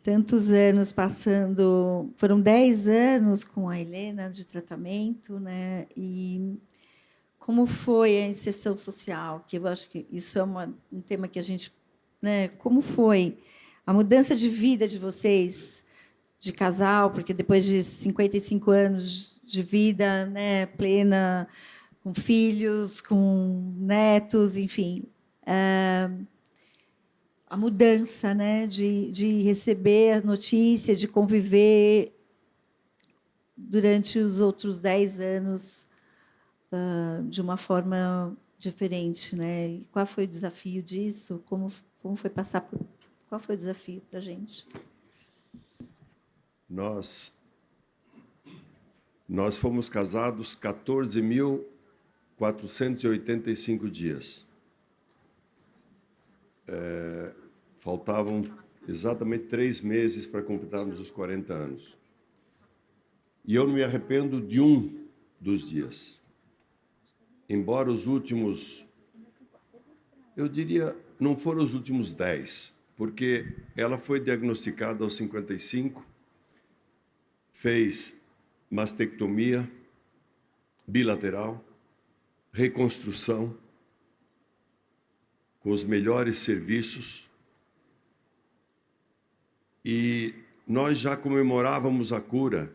tantos anos passando, foram 10 anos com a Helena de tratamento, né? E como foi a inserção social? Que eu acho que isso é um tema que a gente, né? Como foi a mudança de vida de vocês, de casal, porque depois de 55 anos de vida, né, plena, com filhos, com netos, enfim, a mudança, né, de receber a notícia, de conviver durante os outros 10 anos de uma forma diferente, né? E qual foi o desafio disso? Como foi passar por... Qual foi o desafio para a gente? Nós fomos casados 14.485 dias. Faltavam exatamente 3 meses para completarmos os 40 anos. E eu não me arrependo de um dos dias. Embora os últimos, eu diria, não foram os últimos 10, porque ela foi diagnosticada aos 55, fez mastectomia bilateral, reconstrução, com os melhores serviços, e nós já comemorávamos a cura,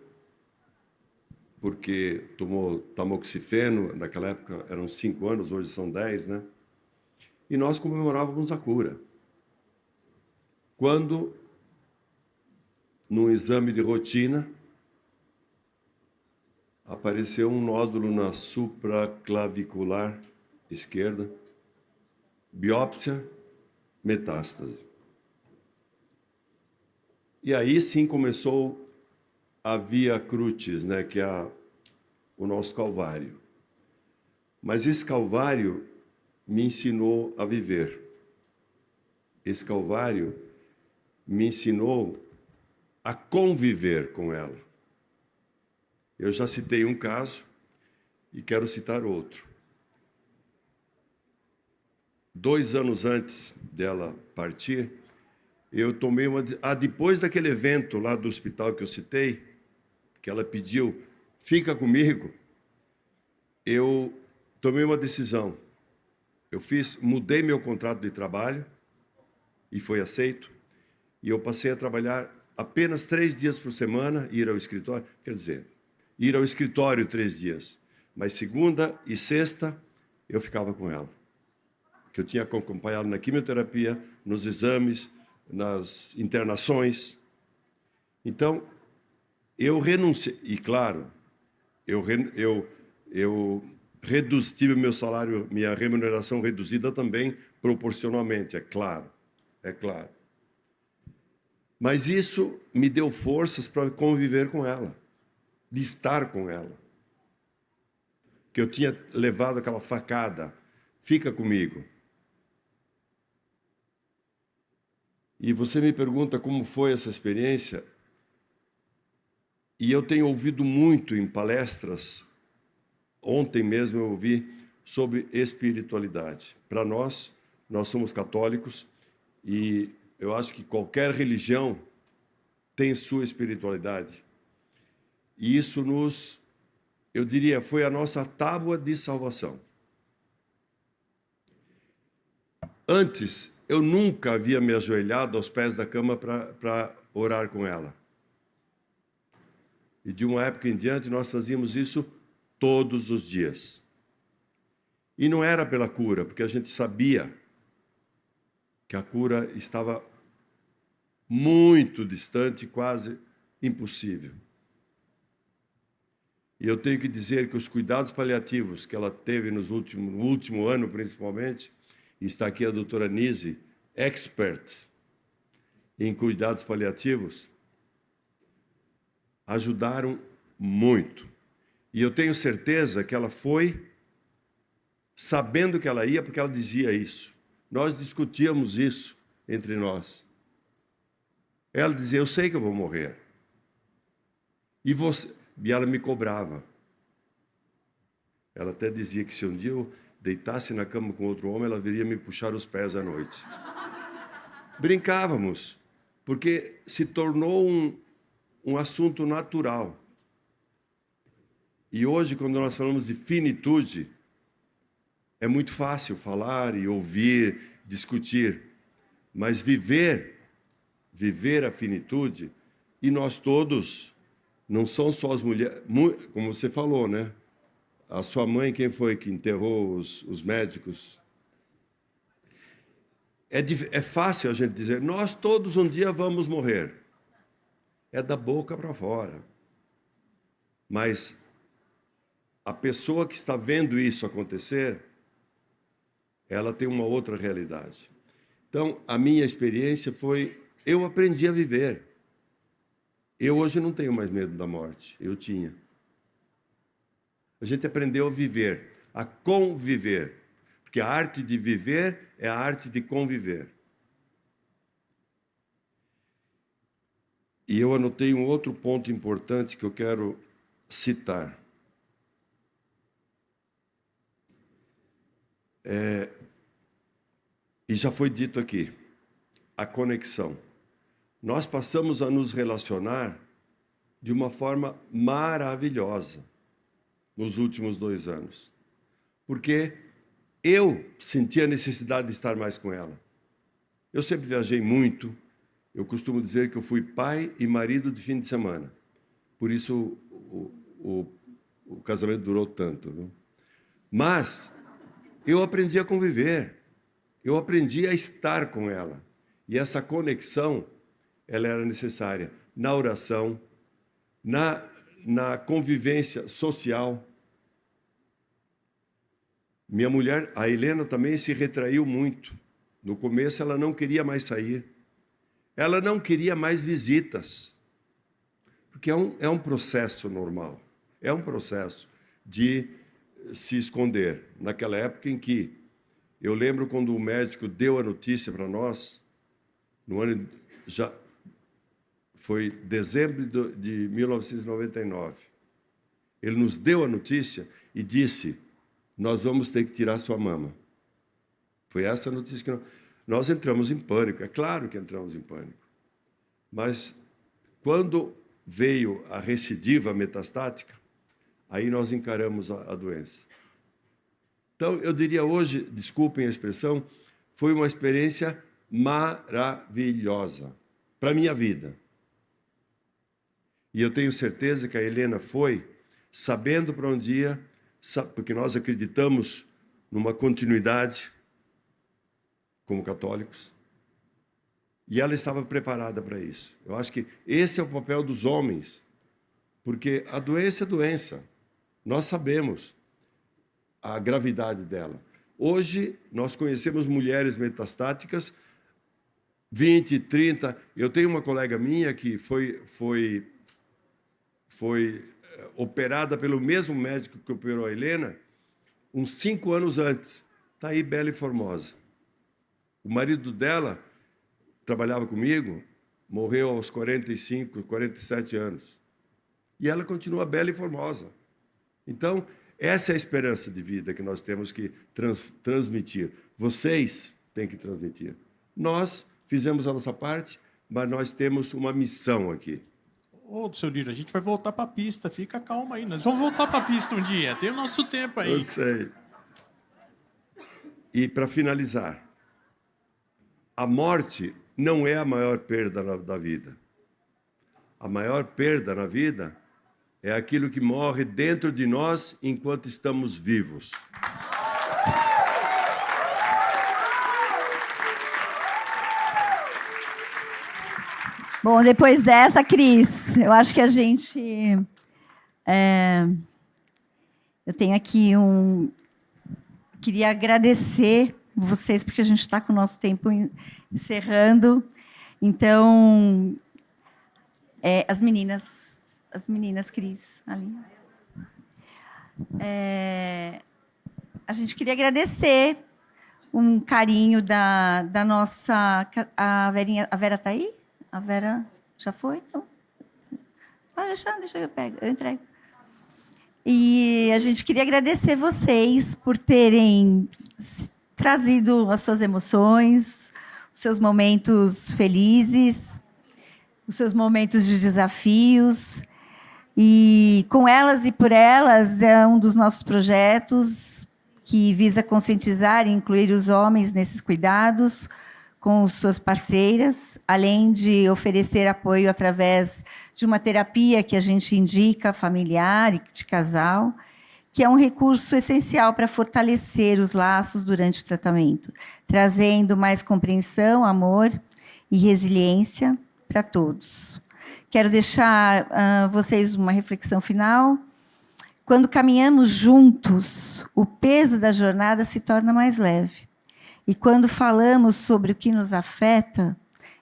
porque tomou tamoxifeno, naquela época eram 5 anos, hoje são 10, né? E nós comemorávamos a cura. Quando, num exame de rotina, apareceu um nódulo na supraclavicular esquerda, biópsia, metástase. E aí sim começou a via crucis, né, que é o nosso calvário. Mas esse calvário me ensinou a viver. Esse calvário me ensinou a conviver com ela. Eu já citei um caso e quero citar outro. 2 anos antes dela partir, eu tomei depois daquele evento lá do hospital que eu citei, que ela pediu, fica comigo, eu tomei uma decisão. Mudei meu contrato de trabalho e foi aceito, e eu passei a trabalhar apenas 3 dias por semana, ir ao escritório, quer dizer, ir ao escritório 3 dias, mas segunda e sexta eu ficava com ela, que eu tinha acompanhado na quimioterapia, nos exames, nas internações. Então, eu renunciei, e claro, eu tive meu salário, minha remuneração reduzida também proporcionalmente, é claro. Mas isso me deu forças para conviver com ela, de estar com ela. Que eu tinha levado aquela facada, fica comigo. E você me pergunta como foi essa experiência, e eu tenho ouvido muito em palestras, ontem mesmo eu ouvi sobre espiritualidade. Para nós somos católicos, e eu acho que qualquer religião tem sua espiritualidade. E isso eu diria, foi a nossa tábua de salvação. Antes, eu nunca havia me ajoelhado aos pés da cama para orar com ela. E de uma época em diante, nós fazíamos isso todos os dias. E não era pela cura, porque a gente sabia que a cura estava muito distante, quase impossível. E eu tenho que dizer que os cuidados paliativos que ela teve no último ano, principalmente, e está aqui a doutora Nise, expert em cuidados paliativos, ajudaram muito. E eu tenho certeza que ela foi sabendo que ela ia, porque ela dizia isso. Nós discutíamos isso entre nós. Ela dizia, eu sei que eu vou morrer. E ela me cobrava. Ela até dizia que se um dia eu deitasse na cama com outro homem, ela viria me puxar os pés à noite. Brincávamos. porque se tornou um assunto natural. E hoje, quando nós falamos de finitude, é muito fácil falar e ouvir, discutir, mas viver a finitude, e nós todos, não são só as mulheres, como você falou, né? A sua mãe, quem foi que enterrou os médicos? É fácil a gente dizer, nós todos um dia vamos morrer. É da boca para fora. Mas a pessoa que está vendo isso acontecer, ela tem uma outra realidade. Então, a minha experiência foi, eu aprendi a viver. Eu hoje não tenho mais medo da morte, eu tinha. A gente aprendeu a viver, a conviver. Porque a arte de viver é a arte de conviver. E eu anotei um outro ponto importante que eu quero citar. E já foi dito aqui, a conexão. Nós passamos a nos relacionar de uma forma maravilhosa nos últimos 2 anos. Porque eu senti a necessidade de estar mais com ela. Eu sempre viajei muito. Eu costumo dizer que eu fui pai e marido de fim de semana. Por isso o casamento durou tanto. Viu? Mas eu aprendi a conviver. Eu aprendi a estar com ela. E essa conexão, ela era necessária na oração, na convivência social. Minha mulher, a Helena, também se retraiu muito. No começo, ela não queria mais sair. Ela não queria mais visitas. Porque é um processo normal. É um processo de se esconder. Naquela época em que, eu lembro quando o médico deu a notícia para nós, no ano, já foi dezembro de 1999. Ele nos deu a notícia e disse, nós vamos ter que tirar sua mama. Foi essa a notícia que nós entramos em pânico. É claro que entramos em pânico. Mas quando veio a recidiva metastática, aí nós encaramos a doença. Então, eu diria hoje, desculpem a expressão, foi uma experiência maravilhosa para a minha vida. E eu tenho certeza que a Helena foi sabendo para onde ia, porque nós acreditamos numa continuidade como católicos, e ela estava preparada para isso. Eu acho que esse é o papel dos homens, porque a doença é doença. Nós sabemos a gravidade dela. Hoje, nós conhecemos mulheres metastáticas, 20, 30... Eu tenho uma colega minha que foi operada pelo mesmo médico que operou a Helena, uns 5 anos antes. Está aí, bela e formosa. O marido dela trabalhava comigo, morreu aos 45, 47 anos. E ela continua bela e formosa. Então, essa é a esperança de vida que nós temos que transmitir. Vocês têm que transmitir. Nós fizemos a nossa parte, mas nós temos uma missão aqui. Ô, seu Lira, a gente vai voltar para a pista. Fica calma aí. Nós vamos voltar para a pista um dia. Tem o nosso tempo aí. Eu sei. E, para finalizar, a morte não é a maior perda da vida. A maior perda na vida é aquilo que morre dentro de nós enquanto estamos vivos. Bom, depois dessa, Cris, eu acho que a gente... eu tenho aqui queria agradecer vocês, porque a gente está com o nosso tempo encerrando. Então, as meninas, Cris, ali. A gente queria agradecer um carinho da nossa... A Vera está aí? A Vera já foi? Então, pode deixar, deixa eu pego, eu entrego. E a gente queria agradecer vocês por terem trazido as suas emoções, os seus momentos felizes, os seus momentos de desafios. E com elas e por elas é um dos nossos projetos que visa conscientizar e incluir os homens nesses cuidados com suas parceiras, além de oferecer apoio através de uma terapia que a gente indica, familiar e de casal, que é um recurso essencial para fortalecer os laços durante o tratamento, trazendo mais compreensão, amor e resiliência para todos. Quero deixar vocês uma reflexão final. Quando caminhamos juntos, o peso da jornada se torna mais leve. E quando falamos sobre o que nos afeta,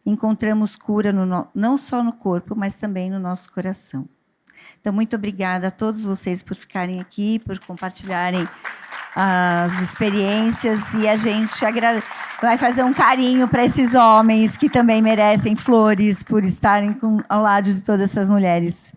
encontramos cura não só no corpo, mas também no nosso coração. Então, muito obrigada a todos vocês por ficarem aqui, por compartilharem as experiências. E a gente vai fazer um carinho para esses homens que também merecem flores por estarem ao lado de todas essas mulheres.